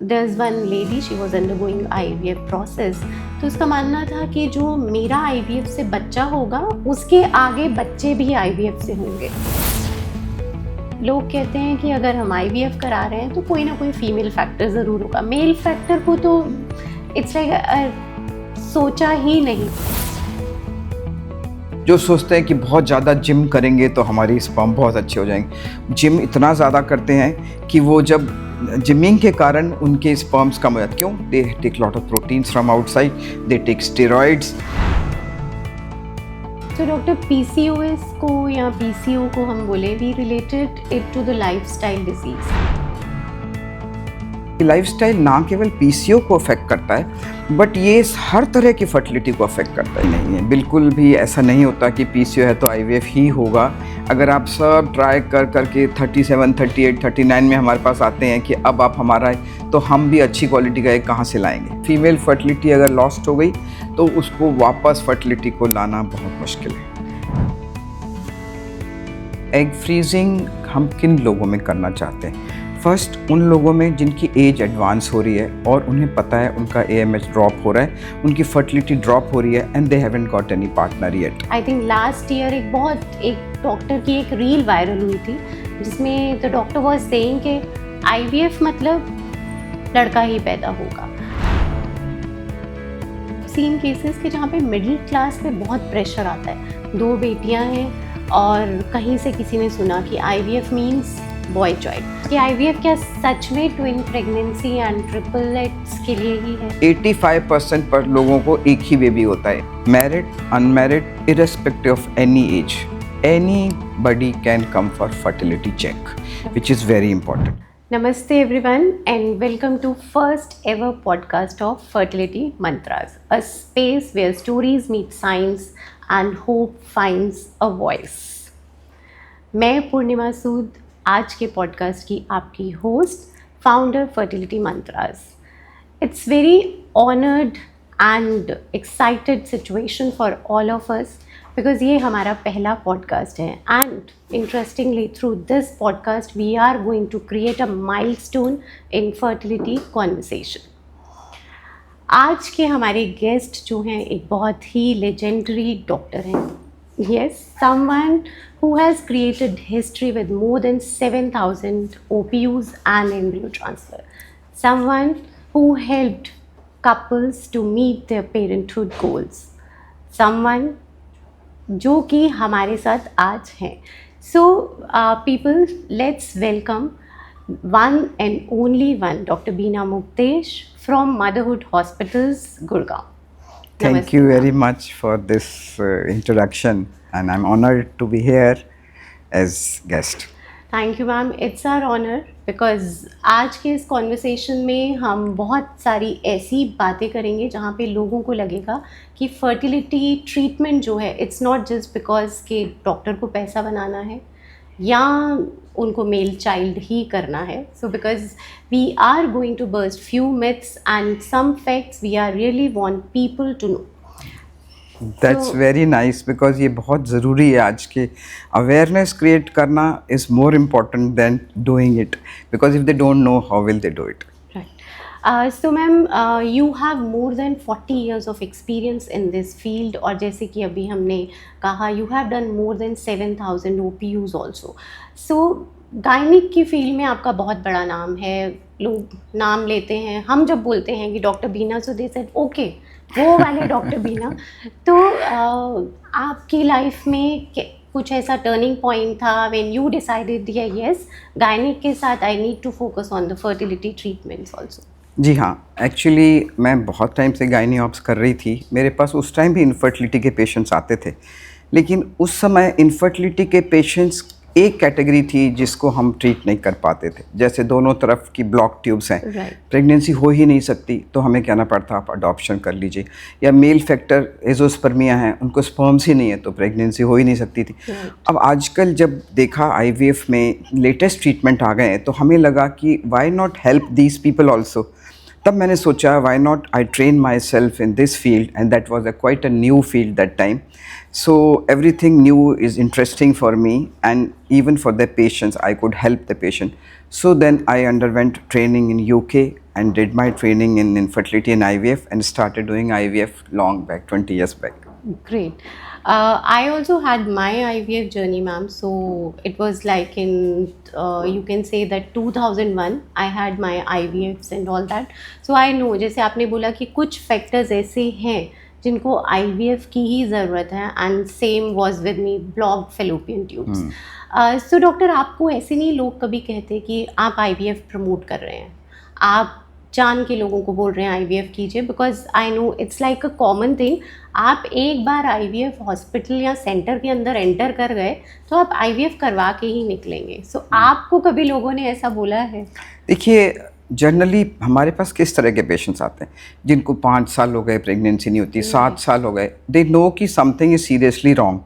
there's one lady, she was undergoing IVF process. तो उसका मानना था कि जो मेरा IVF से बच्चा होगा उसके आगे बच्चे भी IVF से होंगे। लोग कहते हैं कि अगर हम IVF करा रहे हैं तो कोई ना कोई फीमेल फैक्टर ज़रूर होगा, मेल फैक्टर को तो इट्स लाइक सोचा ही नहीं। जो सोचते हैं कि बहुत ज़्यादा जिम करेंगे तो हमारी स्पर्म बहुत अच्छे हो जाएंगे, जिम इतना ज़्यादा करते हैं कि वो जब जिमिंग के कारण उनके स्पर्म्स कम हो जाते। क्यों? They take lot of proteins from outside, they take steroids. तो डॉक्टर, PCOS को या PCO को हम बोले, we related it to the lifestyle disease. Lifestyle ना केवल PCO को अफेक्ट करता है बट ये हर तरह की फर्टिलिटी को अफेक्ट करता ही नहीं है। बिल्कुल भी ऐसा नहीं होता कि PCO है तो IVF ही होगा। अगर आप सब ट्राई कर करके 37, 38, 39 में हमारे पास आते हैं कि अब आप हमारा है, तो हम भी अच्छी क्वालिटी का एग कहाँ से लाएंगे? फीमेल फर्टिलिटी अगर लॉस्ट हो गई तो उसको वापस फर्टिलिटी को लाना बहुत मुश्किल है। एग फ्रीजिंग हम किन लोगों में करना चाहते हैं? फर्स्ट, उन लोगों में जिनकी एज एडवांस हो रही है और उन्हें पता है उनका AMH ड्रॉप हो रहा है, उनकी फर्टिलिटी ड्रॉप हो रही है and they haven't got any partner yet. I think last year एक डॉक्टर की एक रील वायरल हुई थी जिसमें द डॉक्टर वाज सेइंग कि IVF मतलब लड़का ही पैदा होगा। सीन केसेस के जहाँ पे मिडिल क्लास पे बहुत प्रेशर आता है, 2 बेटियाँ हैं और कहीं से किसी ने सुना कि IVF मीन्स बॉय चाइल्ड। कि IVF क्या सच में ट्विन प्रेगनेंसी एंड ट्रिपलेट्स के लिए ही है? 85% पर लोगों को एक ही बेबी होता है, married, unmarried, irrespective of any age. Anybody can come for fertility check, which is very important. Namaste everyone and welcome to first ever podcast of Fertility Mantras, a space where stories meet science and hope finds a voice. मैं पूर्णिमा सूद, आज के podcast की आपकी host, founder fertility mantras. It's very honoured and excited situation for all of us because ये हमारा पहला podcast है and interestingly through this podcast we are going to create a milestone in fertility conversation. आज के हमारे guest जो हैं एक बहुत ही लेजेंडरी डॉक्टर हैं। Yes, someone who has created history with more than 7,000 OPUs and embryo transfer. Someone who helped couples to meet their parenthood goals. Someone जो कि हमारे साथ आज हैं. So, people, let's welcome one and only one, Dr. Beena Muktesh from Motherhood Hospitals, Gurgaon. Thank you very much for this introduction and I'm honored to be here as guest. Thank you ma'am, it's our honor because आज के इस conversation में हम बहुत सारी ऐसी बातें करेंगे जहाँ पे लोगों को लगेगा कि फर्टिलिटी ट्रीटमेंट जो है इट्स नॉट जस्ट बिकॉज कि डॉक्टर को पैसा बनाना है या उनको मेल चाइल्ड ही करना है। So because we are going to burst few myths and some facts we are really want people to know. That's very nice because ये बहुत ज़रूरी है। आज के अवेयरनेस क्रिएट करना is more important than doing it because if they don't know how will they do it. So ma'am, you have more than 40 years of experience in this field और जैसे कि अभी हमने कहा you have done more than 7,000 OPUs also. So gynaec की field में आपका बहुत बड़ा नाम है, लोग नाम लेते हैं। हम जब बोलते हैं कि doctor Beena so they said okay, वो वाले डॉक्टर बीना। तो आपकी लाइफ में कुछ ऐसा टर्निंग पॉइंट था when you decided yes, gynaec के साथ I need to focus on the fertility treatments also? जी हाँ, एक्चुअली मैं बहुत टाइम से गायनी ऑप्स कर रही थी। मेरे पास उस टाइम भी इनफर्टिलिटी के पेशेंट्स आते थे, लेकिन उस समय इनफर्टिलिटी के पेशेंट्स एक कैटेगरी थी जिसको हम ट्रीट नहीं कर पाते थे। जैसे दोनों तरफ की ब्लॉक ट्यूब्स हैं, प्रेगनेंसी हो ही नहीं सकती तो हमें कहना पड़ता आप अडॉप्शन कर लीजिए, या मेल फैक्टर एजोस्पर्मिया हैं, उनको स्पर्म्स ही नहीं है तो प्रेगनेंसी हो ही नहीं सकती थी। अब आजकल जब देखा IVF में लेटेस्ट ट्रीटमेंट आ गए हैं तो हमें लगा कि why not help these people also. तब मैंने सोचा why not I train myself in this field and that was quite a new field that time. So everything new is interesting for me, and even for the patients I could help the patient. So then I underwent training in UK and did my training in infertility and IVF and started doing IVF long back, 20 years back. Great. I also had my IVF journey, ma'am. So it was like in, you can say that 2001, I had my IVFs and all that. So I know, जैसे आपने बोला कि कुछ factors ऐसे हैं जिनको IVF की ही ज़रूरत है, and same was with me, blocked fallopian tubes. So doctor, आपको ऐसे नहीं लोग कभी कहते कि आप IVF प्रमोट कर रहे हैं, आप जान के लोगों को बोल रहे हैं आईवीएफ कीजिए, because I know it's like a common thing. आप एक बार आईवीएफ हॉस्पिटल या सेंटर के अंदर एंटर कर गए तो आप आईवीएफ करवा के ही निकलेंगे। सो आपको कभी लोगों ने ऐसा बोला है? देखिए, जनरली हमारे पास किस तरह के पेशेंट्स आते हैं जिनको 5 साल हो गए प्रेगनेंसी नहीं होती, 7 साल हो गए, दे नो कि समथिंग इज सीरियसली रॉन्ग,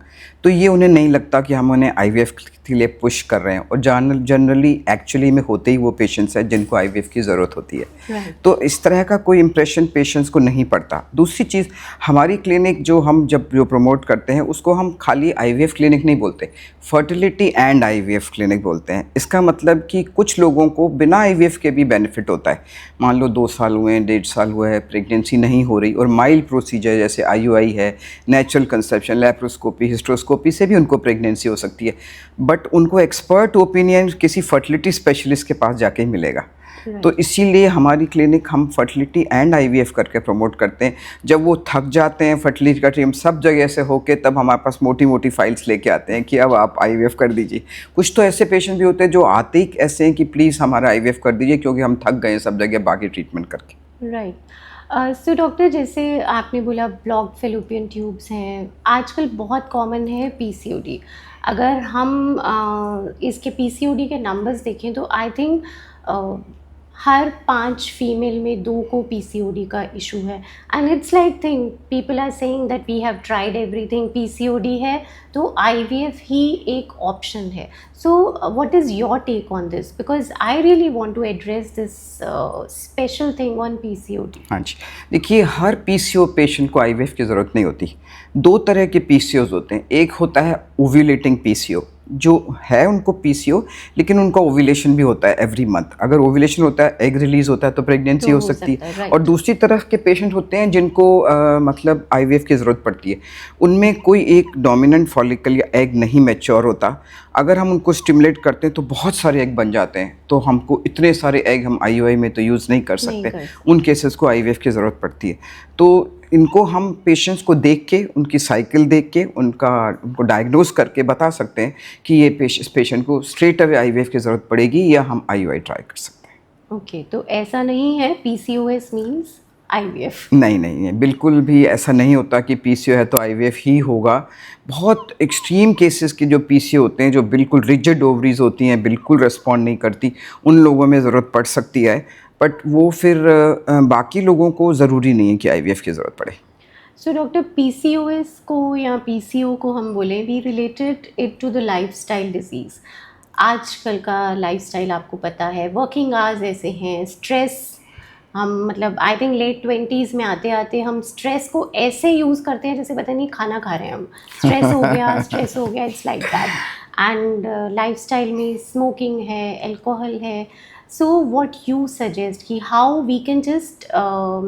तो ये उन्हें नहीं लगता कि हम उन्हें आईवीएफ के लिए पुश कर रहे हैं, और जनरली एक्चुअली में होते ही वो पेशेंट्स हैं जिनको आईवीएफ की ज़रूरत होती है। तो इस तरह का कोई इम्प्रेशन पेशेंट्स को नहीं पड़ता। दूसरी चीज़, हमारी क्लिनिक जो प्रमोट करते हैं उसको हम खाली आईवीएफ क्लिनिक नहीं बोलते, फर्टिलिटी एंड आईवीएफ क्लिनिक बोलते हैं। इसका मतलब कि कुछ लोगों को बिना आईवीएफ के भी बेनिफिट होता है। मान लो 2 साल हुए हैं, 1.5 साल हुआ है, प्रेगनेंसी नहीं हो रही, और माइल्ड प्रोसीजर जैसे आईयूआई है, नेचुरल कंसेप्शन, लैप्रोस्कोपी, हिस्ट्रोस्कोपी से भी उनको प्रेगनेंसी हो सकती है, बट उनको एक्सपर्ट ओपिनियन किसी फर्टिलिटी स्पेशलिस्ट के पास जाके ही मिलेगा। तो इसीलिए हमारी क्लिनिक हम फर्टिलिटी एंड आईवीएफ करके प्रमोट करते हैं। जब वो थक जाते हैं फर्टिलिटी का टीम सब जगह से होके, तब हमारे पास मोटी मोटी फाइल्स लेके आते हैं कि अब आप आईवीएफ कर दीजिए। कुछ तो ऐसे पेशेंट भी होते हैं जो आते ही ऐसे हैं कि प्लीज़ हमारा आईवीएफ कर दीजिए क्योंकि हम थक गए हैं सब जगह बाकी ट्रीटमेंट करके। राइट। सो डॉक्टर, जैसे आपने बोला ब्लॉक्ड फेलोपियन ट्यूब्स हैं, आजकल बहुत कॉमन है पीसीओडी। अगर हम इसके पीसीओडी के नंबर्स देखें तो आई थिंक हर 5 फीमेल में 2 को पीसीओडी का इशू है। And it's like thing people are saying that we have tried everything, PCOD है तो आईवीएफ ही एक ऑप्शन है। So what is your take on this, because I really want to address this special thing on PCOD. हाँ जी, देखिए, हर PCO patient को आईवीएफ की ज़रूरत नहीं होती। 2 तरह के पीसीओज होते हैं। एक होता है ओव्यूलेटिंग पीसीओ, जो है उनको पीसीओ लेकिन उनका ओव्यूलेशन भी होता है एवरी मंथ। अगर ओव्यूलेशन होता है, एग रिलीज होता है, तो प्रेगनेंसी हो सकती है। और दूसरी तरफ के पेशेंट होते हैं जिनको मतलब आईवीएफ की ज़रूरत पड़ती है। उनमें कोई एक डोमिनेंट फॉलिकल या एग नहीं मैच्योर होता। अगर हम उनको स्टिमुलेट करते हैं तो बहुत सारे एग बन जाते हैं, तो हमको इतने सारे एग हम आईयूआई में तो यूज़ नहीं कर सकते। उन केसेस को आईवीएफ की ज़रूरत पड़ती है। तो इनको हम पेशेंट्स को देख के, उनकी साइकिल देख के, उनको डायग्नोज करके बता सकते हैं कि ये पेशेंट को स्ट्रेट अवे आईवीएफ की ज़रूरत पड़ेगी या हम आईयूआई ट्राई कर सकते हैं। ओके, तो ऐसा नहीं है पीसीओएस मीन्स आईवीएफ? नहीं, बिल्कुल भी ऐसा नहीं होता कि पीसीओ है तो आईवीएफ ही होगा। बहुत एक्सट्रीम केसेस के जो पीसीओ होते हैं, जो बिल्कुल रिजिड ओवरीज होती हैं, बिल्कुल रिस्पॉन्ड नहीं करती, उन लोगों में ज़रूरत पड़ सकती है, बट वो फिर बाकी लोगों को ज़रूरी नहीं है कि आईवीएफ की ज़रूरत पड़े। सो डॉक्टर, पीसीओएस को या पीसीओ को हम बोलें, we related it to the lifestyle disease. आजकल का लाइफस्टाइल आपको पता है, वर्किंग आवर्स ऐसे हैं, स्ट्रेस, हम मतलब आई थिंक लेट 20s में आते आते हम स्ट्रेस को ऐसे यूज़ करते हैं जैसे पता नहीं खाना खा रहे हैं हम। स्ट्रेस हो गया, it's like that. And lifestyle में स्मोकिंग है, अल्कोहल है। So what you suggest कि how we can just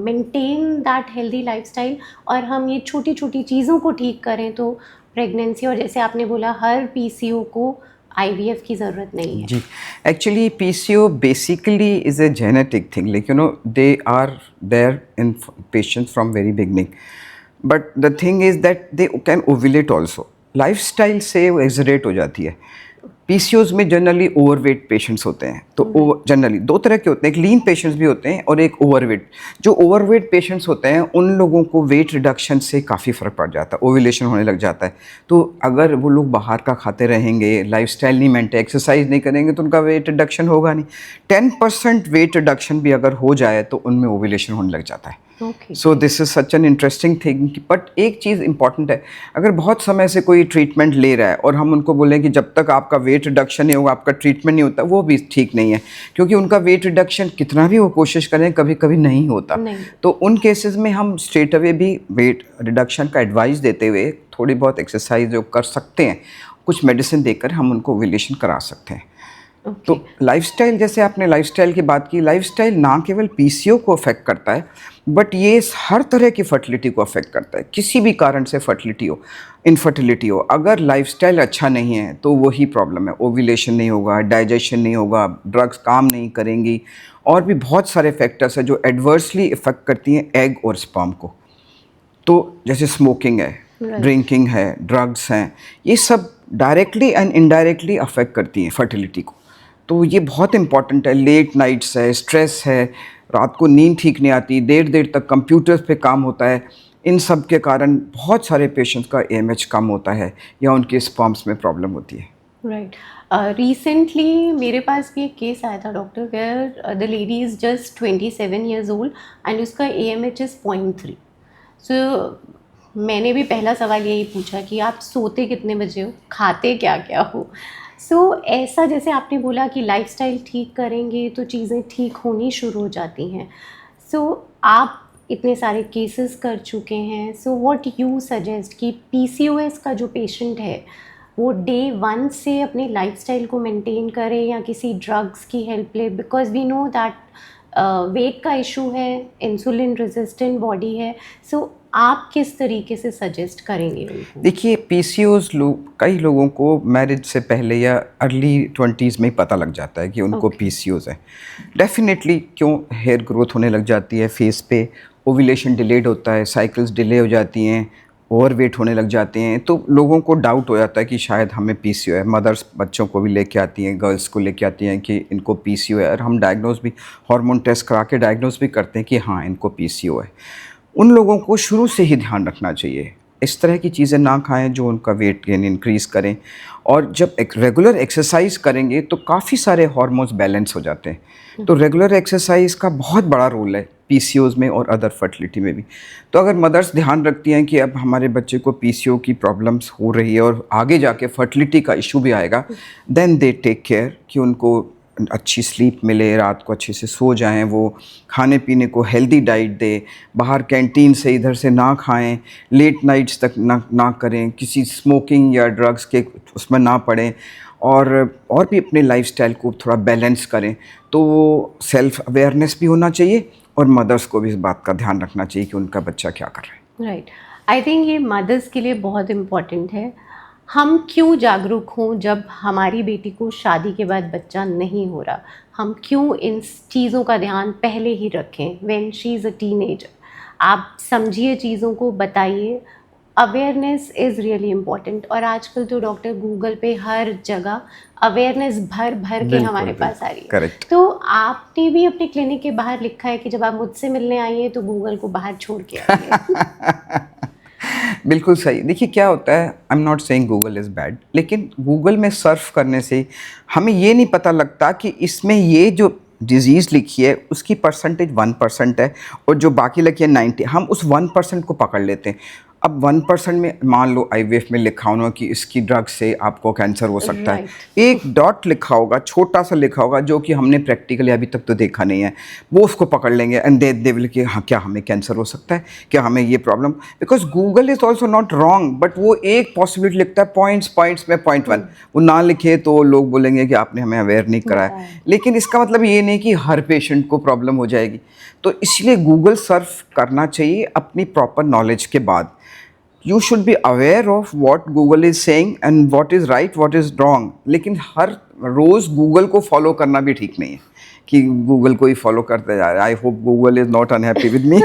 maintain that healthy lifestyle और हम ये छोटी छोटी चीज़ों को ठीक करें तो प्रेगनेंसी, और जैसे आपने बोला हर पीसीओ को आईवीएफ की ज़रूरत नहीं है। जी, actually PCO basically is a genetic thing, like they are there in patients from very beginning, but the thing is that they can ovulate also. Lifestyle से वो एक्सरेट हो जाती है। पीसीओज में जनरली ओवरवेट पेशेंट्स होते हैं, तो generally 2 तरह के होते हैं, एक लीन पेशेंट्स भी होते हैं और एक ओवरवेट। जो ओवरवेट पेशेंट्स होते हैं उन लोगों को वेट रिडक्शन से काफ़ी फ़र्क पड़ जाता है, ओव्यूलेशन होने लग जाता है। तो अगर वो लोग बाहर का खाते रहेंगे, लाइफस्टाइल नहीं मेंटेन, एक्सरसाइज नहीं करेंगे, तो उनका वेट रिडक्शन होगा नहीं। 10% वेट रिडक्शन भी अगर हो जाए तो उनमें ओव्यूलेशन होने लग जाता है। So this is such an interesting thing. But एक चीज़ इंपॉर्टेंट है, अगर बहुत समय से कोई ट्रीटमेंट ले रहा है और हम उनको बोलें कि जब तक आपका वेट रिडक्शन नहीं होगा आपका ट्रीटमेंट नहीं होता, वो भी ठीक नहीं है, क्योंकि उनका वेट रिडक्शन कितना भी वो कोशिश करें कभी कभी नहीं होता। तो उन केसेस में हम स्ट्रेट अवे भी वेट रिडक्शन का एडवाइस देते हुए थोड़ी बहुत एक्सरसाइज जो कर सकते हैं, कुछ मेडिसिन देकर हम उनको ओव्यूलेशन करा सकते हैं। ओके। तो लाइफस्टाइल, जैसे आपने लाइफस्टाइल की बात की, लाइफस्टाइल ना केवल पीसीओ को अफेक्ट करता है, बट ये हर तरह की फर्टिलिटी को अफेक्ट करता है। किसी भी कारण से फर्टिलिटी हो, इनफर्टिलिटी हो, अगर लाइफस्टाइल अच्छा नहीं है तो वही प्रॉब्लम है। ओव्यूलेशन नहीं होगा, डाइजेशन नहीं होगा, ड्रग्स काम नहीं करेंगी, और भी बहुत सारे फैक्टर्स हैं जो एडवर्सली इफेक्ट करती हैं एग और स्पर्म को। तो जैसे स्मोकिंग है, राइट। ड्रिंकिंग है, ड्रग्स हैं, ये सब डायरेक्टली एंड इनडायरेक्टली अफेक्ट करती हैं फर्टिलिटी को। तो ये बहुत इंपॉर्टेंट है। लेट नाइट्स है, स्ट्रेस है, रात को नींद ठीक नहीं आती, देर देर तक कंप्यूटर्स पे काम होता है, इन सब के कारण बहुत सारे पेशेंट्स का एएमएच कम होता है या उनके स्पर्म्स में प्रॉब्लम होती है। राइट। रिसेंटली मेरे पास भी एक केस आया था doctor, where the lady is just 27 years old and उसका AMH इज़ 0.3। सो मैंने भी पहला सवाल यही पूछा कि आप सोते कितने बजे हो, खाते क्या क्या हो। सो ऐसा जैसे आपने बोला कि लाइफस्टाइल ठीक करेंगे तो चीज़ें ठीक होनी शुरू हो जाती हैं। सो आप इतने सारे केसेस कर चुके हैं, सो व्हाट यू सजेस्ट कि PCOS का जो पेशेंट है वो डे 1 से अपने लाइफस्टाइल को मेंटेन करे या किसी ड्रग्स की हेल्प ले, because we know that weight का इशू है, इंसुलिन रेजिस्टेंट बॉडी है। सो आप किस तरीके से सजेस्ट करेंगे उनको? देखिए, पीसीओज कई लोगों को मैरिज से पहले या अर्ली 20s में ही पता लग जाता है कि उनको Okay. पीसीओज है। डेफिनेटली, क्यों, हेयर ग्रोथ होने लग जाती है फेस पे, ओव्यूलेशन डिलेड होता है, साइकिल्स डिले हो जाती हैं, ओवर वेट होने लग जाते हैं, तो लोगों को डाउट हो जाता है कि शायद हमें पीसीओ है। मदर्स बच्चों को भी लेके आती हैं, गर्ल्स को लेके आती हैं कि इनको पीसीओ है, और हम डायग्नोज भी, हार्मोन टेस्ट करा के डायग्नोज भी करते हैं कि हाँ, इनको पीसीओ है। उन लोगों को शुरू से ही ध्यान रखना चाहिए, इस तरह की चीज़ें ना खाएं जो उनका वेट गेन इंक्रीज़ करें, और जब एक रेगुलर एक्सरसाइज करेंगे तो काफ़ी सारे हार्मोन्स बैलेंस हो जाते हैं। तो रेगुलर एक्सरसाइज का बहुत बड़ा रोल है पीसीओज में और अदर फर्टिलिटी में भी। तो अगर मदर्स ध्यान रखती हैं कि अब हमारे बच्चे को पीसीओ की प्रॉब्लम्स हो रही है और आगे जाके फर्टिलिटी का इशू भी आएगा, देन दे टेक केयर कि उनको अच्छी स्लीप मिले, रात को अच्छे से सो जाएं, वो खाने पीने को हेल्दी डाइट दे, बाहर कैंटीन से इधर से ना खाएं, लेट नाइट्स तक ना करें, किसी स्मोकिंग या ड्रग्स के उसमें ना पड़ें, और भी अपने लाइफस्टाइल को थोड़ा बैलेंस करें। तो सेल्फ अवेयरनेस भी होना चाहिए और मदर्स को भी इस बात का ध्यान रखना चाहिए कि उनका बच्चा क्या कर रहा है। राइट। आई थिंक ये मदर्स के लिए बहुत इम्पॉर्टेंट है। हम क्यों जागरूक हों जब हमारी बेटी को शादी के बाद बच्चा नहीं हो रहा? हम क्यों इन चीज़ों का ध्यान पहले ही रखें when she is a teenager? आप समझिए चीज़ों को, बताइए। Awareness is really important. और आजकल तो डॉक्टर गूगल पे हर जगह अवेयरनेस भर भर के हमारे पास आ रही है। करेक्ट। तो आपने भी अपने क्लिनिक के बाहर लिखा है कि जब आप मुझसे मिलने आइए तो गूगल को बाहर छोड़ के आइए। बिल्कुल सही। देखिए क्या होता है, I am not saying Google is bad, लेकिन गूगल में सर्फ करने से हमें ये नहीं पता लगता कि इसमें ये जो डिज़ीज़ लिखी है उसकी परसेंटेज 1% है और जो बाकी लिखी है 90, हम उस 1% को पकड़ लेते हैं। अब 1% में मान लो आईवीएफ में लिखा होना कि इसकी ड्रग से आपको कैंसर हो सकता है, एक डॉट लिखा होगा, छोटा सा लिखा होगा, जो कि हमने प्रैक्टिकली अभी तक तो देखा नहीं है, वो उसको पकड़ लेंगे एंड दे विल कि हाँ, क्या हमें कैंसर हो सकता है, क्या हमें ये problem, because Google is also not wrong, but वो एक पॉसिबिलिटी लिखता है पॉइंट्स में 0.1, वो ना लिखे तो लोग बोलेंगे कि आपने हमें अवेयर नहीं कराया। लेकिन इसका मतलब ये नहीं कि हर पेशेंट को प्रॉब्लम हो जाएगी। तो इसलिए गूगल सर्फ करना चाहिए अपनी प्रॉपर नॉलेज के बाद। You should be aware of what Google is saying and what is right, what is wrong. लेकिन हर रोज़ गूगल को फॉलो करना भी ठीक नहीं है कि गूगल को ही फॉलो करते जा रहे हैं। I hope Google is not unhappy with me.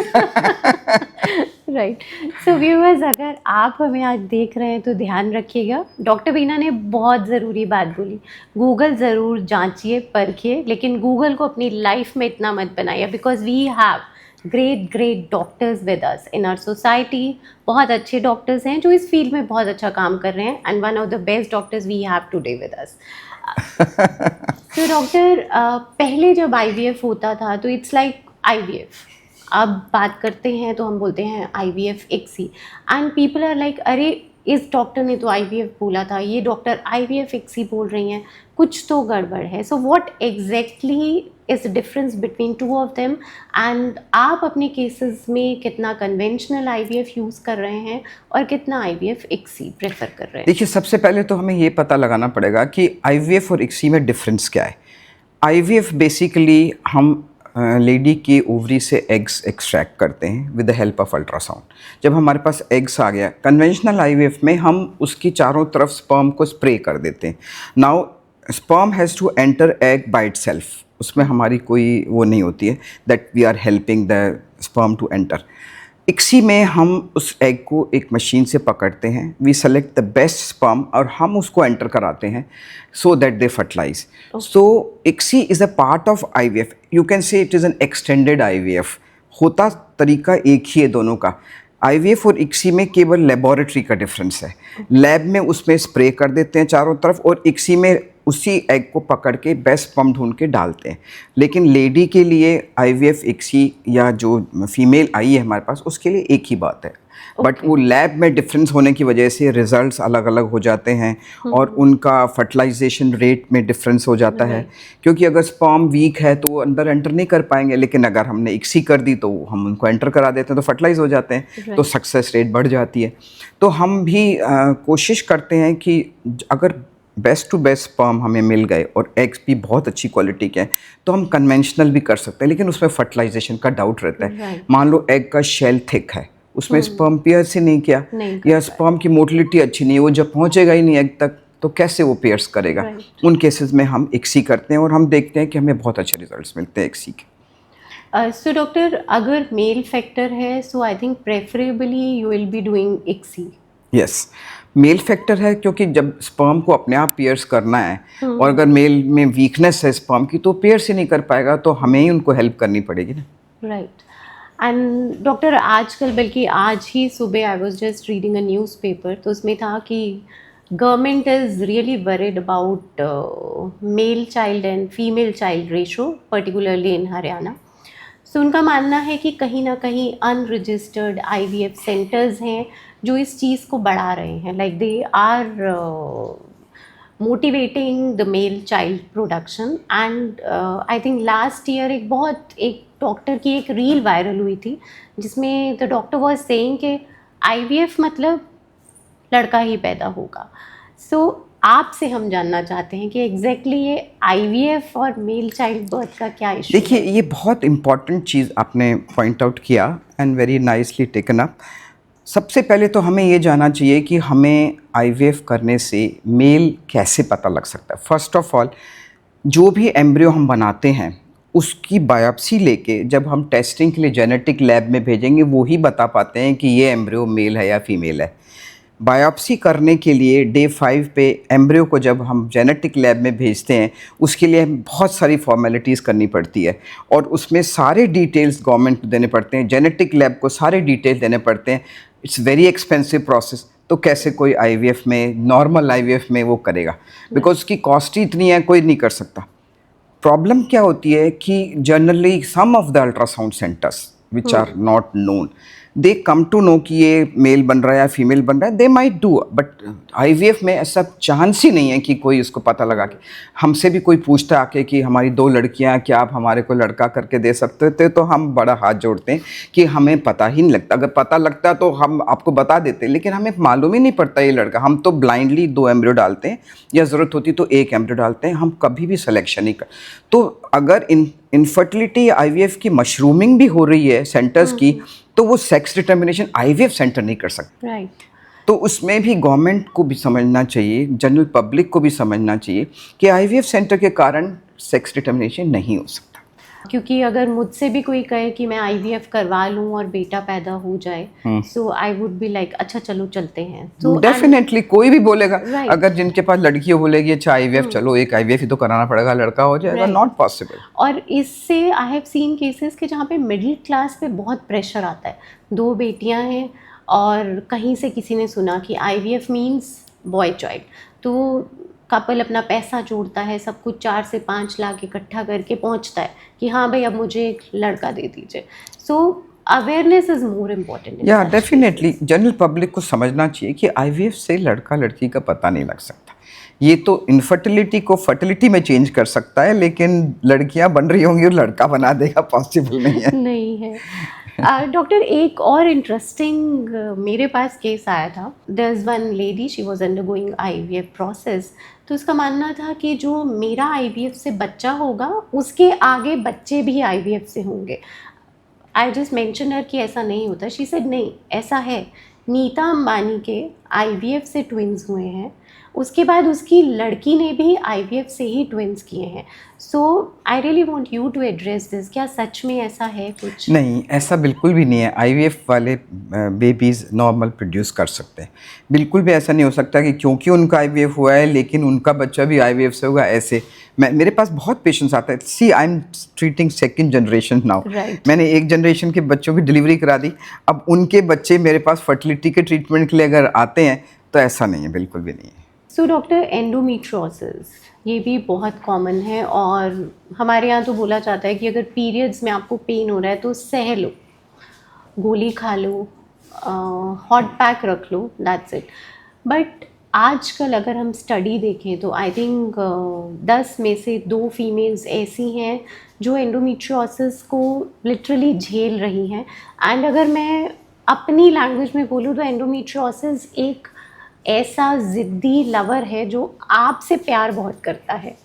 Right. So viewers, अगर आप हमें आज देख रहे हैं तो ध्यान रखिएगा, डॉक्टर बीना ने बहुत ज़रूरी बात बोली। गूगल ज़रूर जांचिए, परखिए, लेकिन गूगल को अपनी लाइफ में इतना मत बनाइए, because we have great doctors with us in our society. बहुत अच्छे डॉक्टर्स हैं जो इस फील्ड में बहुत अच्छा काम कर रहे हैं, and one of the best doctors we have today with us. तो डॉक्टर, पहले जब IVF होता था तो इट्स लाइक IVF, अब बात करते हैं तो हम बोलते हैं IVF ICSI, and people are like, अरे इस डॉक्टर ने तो IVF बोला था, ये डॉक्टर IVF ICSI बोल रही हैं, कुछ तो गड़बड़ है। So what exactly is the difference between two of them, and आप अपने केसेस में कितना कन्वेंशनल आईवीएफ यूज़ कर रहे हैं और कितना आईवीएफ इक्सी प्रेफर कर रहे हैं? देखिए, सबसे पहले तो हमें ये पता लगाना पड़ेगा कि आईवीएफ और इक्सी में डिफरेंस क्या है। आईवीएफ बेसिकली हम लेडी की ओवरी से एग्स एक्सट्रैक्ट करते हैं with the help of ultrasound. जब हमारे पास एग्स आ गया, कन्वेंशनल आईवीएफ में हम उसकी चारों तरफ स्पर्म को स्प्रे कर देते हैं। Now sperm has to enter egg by itself, उसमें हमारी कोई वो नहीं होती है that we are helping the sperm to enter. ICSI में हम उस एग को एक मशीन से पकड़ते हैं, we select the best sperm और हम उसको एंटर कराते हैं so that they fertilize. So ICSI is a part of IVF, you can say it is an extended IVF. होता तरीका एक ही है दोनों का। आईवीएफ और इक्सी में केवल लेबोरेटरी का डिफरेंस है। लैब में उसमें स्प्रे कर देते हैं चारों तरफ और इक्सी में उसी एग को पकड़ के बेस्ट स्पर्म ढूंढ के डालते हैं। लेकिन लेडी के लिए आईवीएफ इक्सी या जो फीमेल आई है हमारे पास, उसके लिए एक ही बात है। बट वो लैब में डिफरेंस होने की वजह से रिजल्ट्स अलग अलग हो जाते हैं और उनका फर्टिलाइजेशन रेट में डिफरेंस हो जाता है। क्योंकि अगर स्पर्म वीक है तो वो अंदर एंटर नहीं कर पाएंगे, लेकिन अगर हमने इक्सी कर दी तो हम उनको एंटर करा देते हैं तो फर्टिलाइज हो जाते हैं, तो सक्सेस रेट बढ़ जाती है। तो हम भी कोशिश करते हैं कि अगर बेस्ट टू बेस्ट स्पर्म हमें मिल गए और एग्स भी बहुत अच्छी क्वालिटी के हैं तो हम कन्वेंशनल भी कर सकते हैं, लेकिन उसमें फर्टिलाइजेशन का डाउट रहता है। मान लो एग का शेल थिक है, उसमें स्पर्म पेयर से नहीं किया या स्पर्म की मोटिलिटी अच्छी नहीं है, वो जब पहुंचेगा ही नहीं एग तक तो कैसे वो पेयर्स करेगा। उन केसेस में हम इक्सी करते हैं और हम देखते हैं कि हमें बहुत अच्छे रिजल्ट्स मिलते हैं इक्सी के। सो डॉक्टर, अगर मेल फैक्टर है so I think preferably you will be doing ICSI. Yes, male factor है क्योंकि जब स्पर्म को अपने आप पेयर्स करना है और अगर मेल में वीकनेस है स्पर्म की तो पेयर्स ही नहीं कर पाएगा, तो हमें ही उनको हेल्प करनी पड़ेगी ना। राइट। एंड डॉक्टर, आजकल, बल्कि आज ही सुबह I was just reading a newspaper, तो उसमें था कि government is really worried about male child and female child ratio, particularly in Haryana. So उनका मानना है कि कहीं ना कहीं अनरजिस्टर्ड आईवीएफ सेंटर्स हैं जो इस चीज़ को बढ़ा रहे हैं, like they are motivating the male child production. And I think last year एक डॉक्टर की एक रील वायरल हुई थी जिसमें द डॉक्टर वाज सेइंग कि आईवीएफ मतलब लड़का ही पैदा होगा। सो आपसे हम जानना चाहते हैं कि एग्जैक्टली ये आईवीएफ और मेल चाइल्ड बर्थ का क्या इशू? देखिए, ये बहुत इंपॉर्टेंट चीज़ आपने पॉइंट आउट किया and very nicely taken up. सबसे पहले तो हमें ये जानना चाहिए कि हमें आईवीएफ करने से मेल कैसे पता लग सकता है। फर्स्ट ऑफ ऑल, जो भी एम्ब्रियो हम बनाते हैं उसकी बायोप्सी लेके जब हम टेस्टिंग के लिए जेनेटिक लैब में भेजेंगे, वो ही बता पाते हैं कि ये एम्ब्रियो मेल है या फीमेल है। बायोप्सी करने के लिए डे 5 पे एम्ब्रियो को जब हम जेनेटिक लैब में भेजते हैं उसके लिए बहुत सारी फॉर्मेलिटीज़ करनी पड़ती है और उसमें सारे डिटेल्स गवर्नमेंट को देने पड़ते हैं, जेनेटिक लैब को सारे डिटेल्स देने पड़ते हैं। It's very expensive process. तो कैसे कोई आईवीएफ में, नॉर्मल आईवीएफ में वो करेगा, बिकॉज उसकी कॉस्ट ही इतनी है, कोई नहीं कर सकता। प्रॉब्लम क्या होती है कि generally some of the ultrasound centres which are not known, they come to know कि ये मेल बन रहा है या फीमेल बन रहा है, they might do, but IVF में ऐसा चांस ही नहीं है कि कोई इसको पता लगा के। हमसे भी कोई पूछता आके कि हमारी 2 लड़कियां, क्या आप हमारे को लड़का करके दे सकते थे, तो हम बड़ा हाथ जोड़ते हैं कि हमें पता ही नहीं लगता। अगर पता लगता तो हम आपको बता देते, लेकिन हमें मालूम ही नहीं पड़ता ये लड़का। हम तो ब्लाइंडली 2 एम्ब्रियो डालते हैं या ज़रूरत होती तो 1 एम्ब्रियो डालते हैं, हम कभी भी सिलेक्शन नहीं कर। तो अगर इनफर्टिलिटी आईवीएफ की मशरूमिंग भी हो रही है सेंटर्स की, तो वो सेक्स डिटर्मिनेशन आईवीएफ सेंटर नहीं कर सकते। राइट। तो उसमें भी गवर्नमेंट को भी समझना चाहिए, जनरल पब्लिक को भी समझना चाहिए कि आईवीएफ सेंटर के कारण सेक्स डिटर्मिनेशन नहीं हो सकता। क्योंकि अगर मुझसे भी कोई कहे कि मैं आईवीएफ करवा लूं और बेटा पैदा हो जाए, सो आई वुड बी लाइक अच्छा चलो चलते हैं। तो डेफिनेटली कोई भी बोलेगा, अगर जिनके पास लड़की हो बोलेगी अच्छा आईवीएफ चलो, एक आईवीएफ ही तो कराना पड़ेगा, लड़का हो जाएगा, नॉट पॉसिबल। और इससे आई हैव सीन केसेस के जहाँ पे मिडिल क्लास पे बहुत प्रेशर आता है। 2 बेटियां हैं और कहीं से किसी ने सुना कि आईवीएफ मीन्स बॉय चाइल्ड, तो कपल अपना पैसा जोड़ता है, सब कुछ 4 से 5 लाख इकट्ठा करके पहुंचता है कि हाँ भाई अब मुझे एक लड़का दे दीजिए। So awareness is more important. या डेफिनेटली जनरल पब्लिक को समझना चाहिए कि आईवीएफ से लड़का लड़की का पता नहीं लग सकता। ये तो इनफर्टिलिटी को फर्टिलिटी में चेंज कर सकता है, लेकिन लड़कियां बन रही होंगी और लड़का बना देगा, पॉसिबल नहीं है। नहीं है। डॉक्टर, एक और इंटरेस्टिंग मेरे पास केस आया था। There is one lady, she was undergoing IVF process. तो उसका मानना था कि जो मेरा आईवीएफ से बच्चा होगा, उसके आगे बच्चे भी आईवीएफ से होंगे। आई जस्ट मेंशन हर कि ऐसा नहीं होता। शी सेड नहीं, ऐसा है। नीता अंबानी के आईवीएफ से ट्विंस हुए हैं, उसके बाद उसकी लड़की ने भी आईवीएफ से ही ट्विंस किए हैं। So I really want you to address this. क्या सच में ऐसा है कुछ? नहीं, ऐसा बिल्कुल भी नहीं है। आईवीएफ वाले बेबीज़ नॉर्मल प्रोड्यूस कर सकते हैं। बिल्कुल भी ऐसा नहीं हो सकता कि क्योंकि उनका आईवीएफ हुआ है लेकिन उनका बच्चा भी आईवीएफ से होगा, ऐसे। मेरे पास बहुत पेशेंट्स आते हैं। See, I am treating second generation now. Right. मैंने एक जनरेशन के बच्चों की डिलीवरी करा दी, अब उनके बच्चे मेरे पास फर्टिलिटी के ट्रीटमेंट के लिए अगर आते हैं तो ऐसा नहीं है, बिल्कुल भी नहीं है। सो डॉक्टर, एंडोमेट्रियोसिस ये भी बहुत कॉमन है, और हमारे यहाँ तो बोला जाता है कि अगर पीरियड्स में आपको पेन हो रहा है तो सह लो, गोली खा लो, हॉट पैक रख लो, दैट्स इट। बट आजकल अगर हम स्टडी देखें तो आई थिंक 10 में से 2 फीमेल्स ऐसी हैं जो एंडोमेट्रियोसिस को लिटरली झेल रही हैं। एंड अगर मैं अपनी लैंग्वेज में बोलूँ तो एंडोमेट्रियोसिस एक ऐसा ज़िद्दी लवर है जो आपसे प्यार बहुत करता है।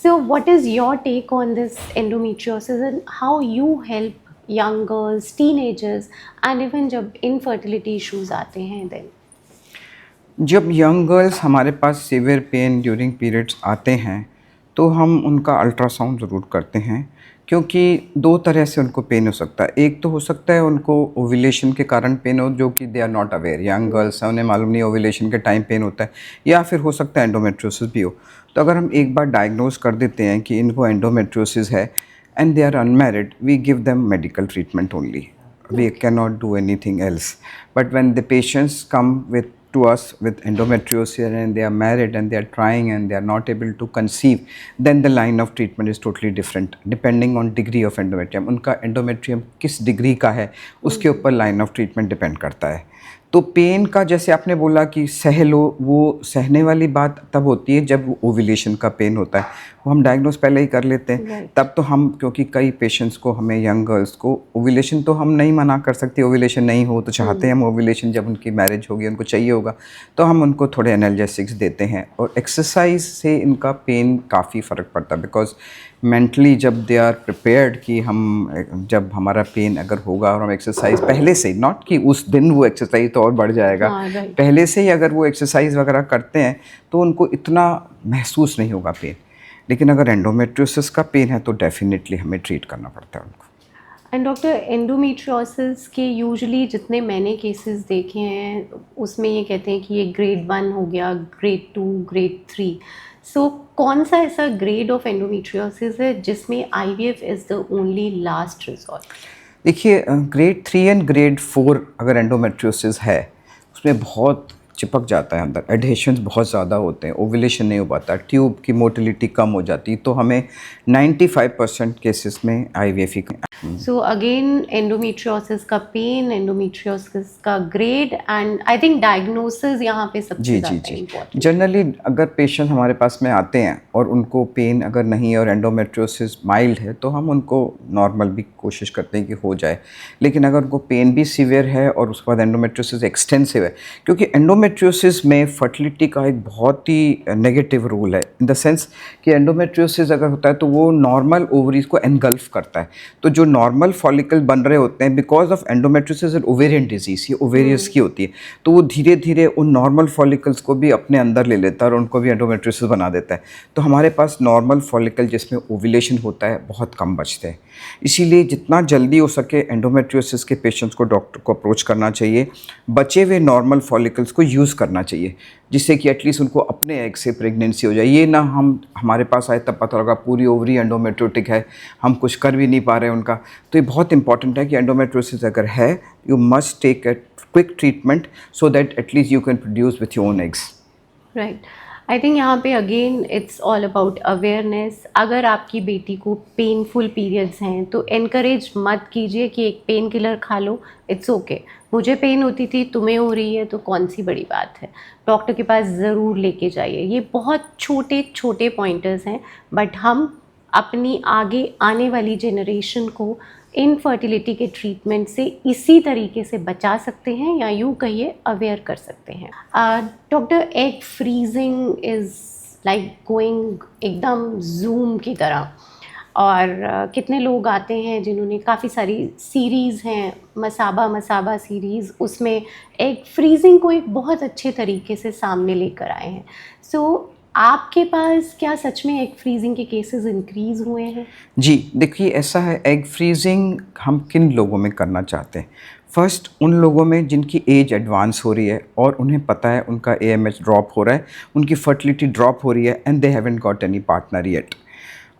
So what is your take on this endometriosis and how you help young girls, teenagers and even जब इनफर्टिलिटी इश्यूज आते हैं देन? जब यंग गर्ल्स हमारे पास सीवियर पेन ड्यूरिंग पीरियड्स आते हैं तो हम उनका अल्ट्रासाउंड ज़रूर करते हैं, क्योंकि 2 तरह से उनको पेन हो सकता है। एक तो हो सकता है उनको ओव्यूलेशन के कारण पेन हो, जो कि they are not aware, young girls हैं, उन्हें मालूम नहीं ओव्यूलेशन के टाइम पेन होता है, या फिर हो सकता है एंडोमेट्रियोसिस भी हो। तो अगर हम एक बार डायग्नोज कर देते हैं कि इनको एंडोमेट्रियोसिस है and they are unmarried, we give them medical treatment only, we cannot do anything else. But when the patients come to us with endometriosis and they are married and they are trying and they are not able to conceive, then the line of treatment is totally different depending on degree of endometrium. उनका endometrium किस degree का है उसके ऊपर line of treatment depend करता है। तो pen का, जैसे आपने बोला कि सह लो, वो सहने वाली बात तब होती है जब ओव्यूलेशन का पेन होता है, वो हम डायग्नोज पहले ही कर लेते हैं। Right. तब तो हम, क्योंकि कई पेशेंट्स को, हमें यंग गर्ल्स को ओव्यूलेशन तो हम नहीं मना कर सकते, ओव्यूलेशन नहीं हो तो चाहते हैं हम ओव्यूलेशन, जब उनकी मैरिज होगी उनको चाहिए होगा, तो हम उनको थोड़े एनाल्जेसिक्स देते हैं। और एक्सरसाइज से इनका पेन काफ़ी फ़र्क पड़ता है, बिकॉज मेंटली जब दे आर प्रिपेयर्ड कि हम, जब हमारा पेन अगर होगा और हम एक्सरसाइज पहले से, नॉट कि उस दिन वो एक्सरसाइज तो और बढ़ जाएगा, right. पहले से ही अगर वो एक्सरसाइज वगैरह करते हैं तो उनको इतना महसूस नहीं होगा पेन। लेकिन अगर एंडोमेट्रियोसिस का पेन है तो डेफिनेटली हमें ट्रीट करना पड़ता है उनको। एंड डॉक्टर, एंडोमेट्रियोसिस के यूजुअली जितने मैंने केसेस देखे हैं उसमें ये कहते हैं कि ये ग्रेड 1 हो गया, ग्रेड 2, ग्रेड 3। सो कौन सा ऐसा ग्रेड ऑफ एंडोमेट्रियोसिस है जिसमें IVF is the only last resort? देखिए, ग्रेड 3 एंड ग्रेड 4 अगर एंडोमेट्रियोसिस है, उसमें बहुत चिपक जाता है अंदर, एडहेशंस बहुत ज़्यादा होते हैं, ओव्यूलेशन नहीं हो पाता, ट्यूब की मोटिलिटी कम हो जाती, तो हमें 95% केसेस में आईवीएफ ही। सो अगेन एंडोमेट्रियोसिस का पेन, एंडोमेट्रियोसिस का grade and I think diagnosis यहाँ पे सबसे जी ज़्यादा जी जी इम्पोर्टेंट। जनरली अगर पेशेंट हमारे पास में आते हैं और उनको पेन अगर नहीं है और एंडोमेट्रियोसिस माइल्ड है, तो हम उनको नॉर्मल भी कोशिश करते हैं कि हो जाए। लेकिन अगर उनको पेन भी सीवियर है और उसके बाद एंडोमेट्रियोसिस एक्सटेंसिव है, क्योंकि एंडोमेट्रियोसिस में फर्टिलिटी का एक बहुत ही नेगेटिव रोल है, इन द सेंस कि एंडोमेट्रियोसिस अगर होता है तो वो नॉर्मल ओवरीज को एनगल्फ करता है। तो जो नॉर्मल फॉलिकल बन रहे होते हैं, because of endometriosis and ovarian disease, ये ओवेरियस की होती है, तो वो धीरे धीरे उन नॉर्मल फॉलिकल्स को भी अपने अंदर ले लेता है और उनको भी एंडोमेट्रियोसिस बना देता है। तो हमारे पास नॉर्मल फॉलिकल जिसमें ओव्यूलेशन होता है बहुत कम बचते हैं। इसीलिए जितना जल्दी हो सके एंडोमेट्रियोसिस के पेशेंट्स को डॉक्टर को अप्रोच करना चाहिए, बचे हुए नॉर्मल फॉलिकल्स को यूज़ करना चाहिए, जिससे कि एटलीस्ट उनको अपने एग से प्रेगनेंसी हो जाए। ये ना हमारे पास आए तब पता लगा पूरी ओवरी एंडोमेट्रियोटिक है, हम कुछ कर भी नहीं पा रहे उनका। तो ये बहुत इंपॉर्टेंट है कि एंडोमेट्रियोसिस अगर है, you must take a quick treatment so that at least you can produce with your own eggs. Right. I think यहाँ पे again it's all about awareness. अगर आपकी बेटी को पेनफुल पीरियड्स हैं तो एनकरेज मत कीजिए कि एक पेन किलर खा लो, इट्स ओके, मुझे पेन होती थी, तुम्हें हो रही है तो कौन सी बड़ी बात है, डॉक्टर के पास ज़रूर लेके जाइए। ये बहुत छोटे छोटे पॉइंटर्स हैं, बट हम अपनी आगे आने वाली जनरेशन को इनफर्टिलिटी के ट्रीटमेंट से इसी तरीके से बचा सकते हैं, या यूँ कहिए अवेयर कर सकते हैं। Doctor, egg freezing is like going एकदम जूम की तरह, और कितने लोग आते हैं जिन्होंने काफ़ी सारी सीरीज़ हैं, मसाबा मसाबा सीरीज़, उसमें एग फ्रीजिंग को एक बहुत अच्छे तरीके से सामने लेकर आए हैं। सो आपके पास क्या सच में एग फ्रीजिंग के केसेस इंक्रीज़ हुए हैं? जी, देखिए ऐसा है, एग फ्रीजिंग हम किन लोगों में करना चाहते हैं? फर्स्ट, उन लोगों में जिनकी एज एडवांस हो रही है और उन्हें पता है उनका AMH ड्रॉप हो रहा है, उनकी फर्टिलिटी ड्रॉप हो रही है and they haven't got any partner yet.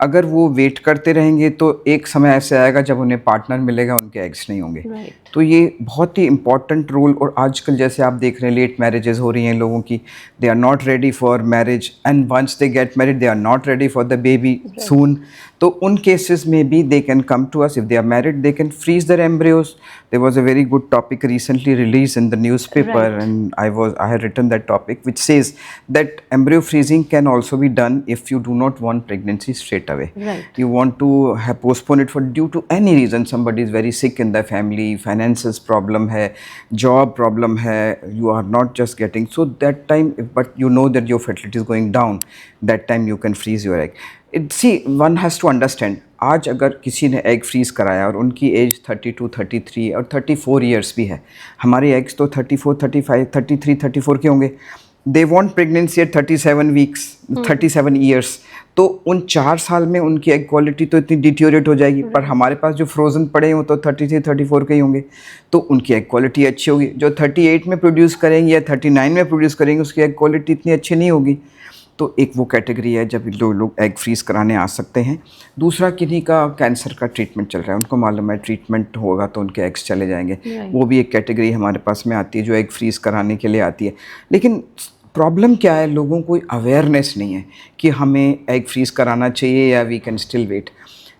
अगर वो वेट करते रहेंगे तो एक समय ऐसे आएगा जब उन्हें पार्टनर मिलेगा, उनके एग्स नहीं होंगे। राइट। तो ये बहुत ही इम्पॉर्टेंट रोल, और आजकल जैसे आप देख रहे हैं लेट मैरिजेस हो रही हैं लोगों की, they are not ready for marriage and once they get married they are not ready for the baby soon. तो उन केसेस में भी they can come to us, if they are married they can freeze their embryos. There was a very good topic recently released in the newspaper, Right. and I had written that topic, which says that embryo freezing can also be done if you do not want pregnancy straight away. Right. You want to have postpone it for due to any reason, somebody is very sick in the family, finances problem hai, job problem hai, you are not just getting, so that time, but you know that your fertility is going down, that time you can freeze your egg. See, one has to understand, आज अगर किसी ने egg fridge कराया और उनकी as 32, 33 और 34 years भी है, हमारे एग्स तो 34, 35, 33, 34 के होंगे, they want pregnancy at 37 weeks, 37 years, तो उन 4 साल में उनकी एग क्वालिटी तो इतनी डिटीरियोरेट हो जाएगी। पर हमारे पास जो फ्रोज़न पड़े हैं वो तो 33, 34 के ही होंगे, तो उनकी एग क्वालिटी अच्छी होगी। जो 38 में प्रोड्यूस करेंगे या 39 में प्रोड्यूस करेंगे, उसकी एग क्वालिटी इतनी अच्छी नहीं होगी। तो एक वो कैटेगरी है जब लोग एग फ्रीज़ कराने आ सकते हैं। दूसरा, किन्हीं का कैंसर का ट्रीटमेंट चल रहा है, उनको मालूम है ट्रीटमेंट होगा तो उनके एग्स चले जाएंगे, वो भी एक कैटेगरी हमारे पास में आती है जो एग फ्रीज़ कराने के लिए आती है। लेकिन प्रॉब्लम क्या है, लोगों को अवेयरनेस नहीं है कि हमें एग फ्रीज़ कराना चाहिए या वी कैन स्टिल वेट।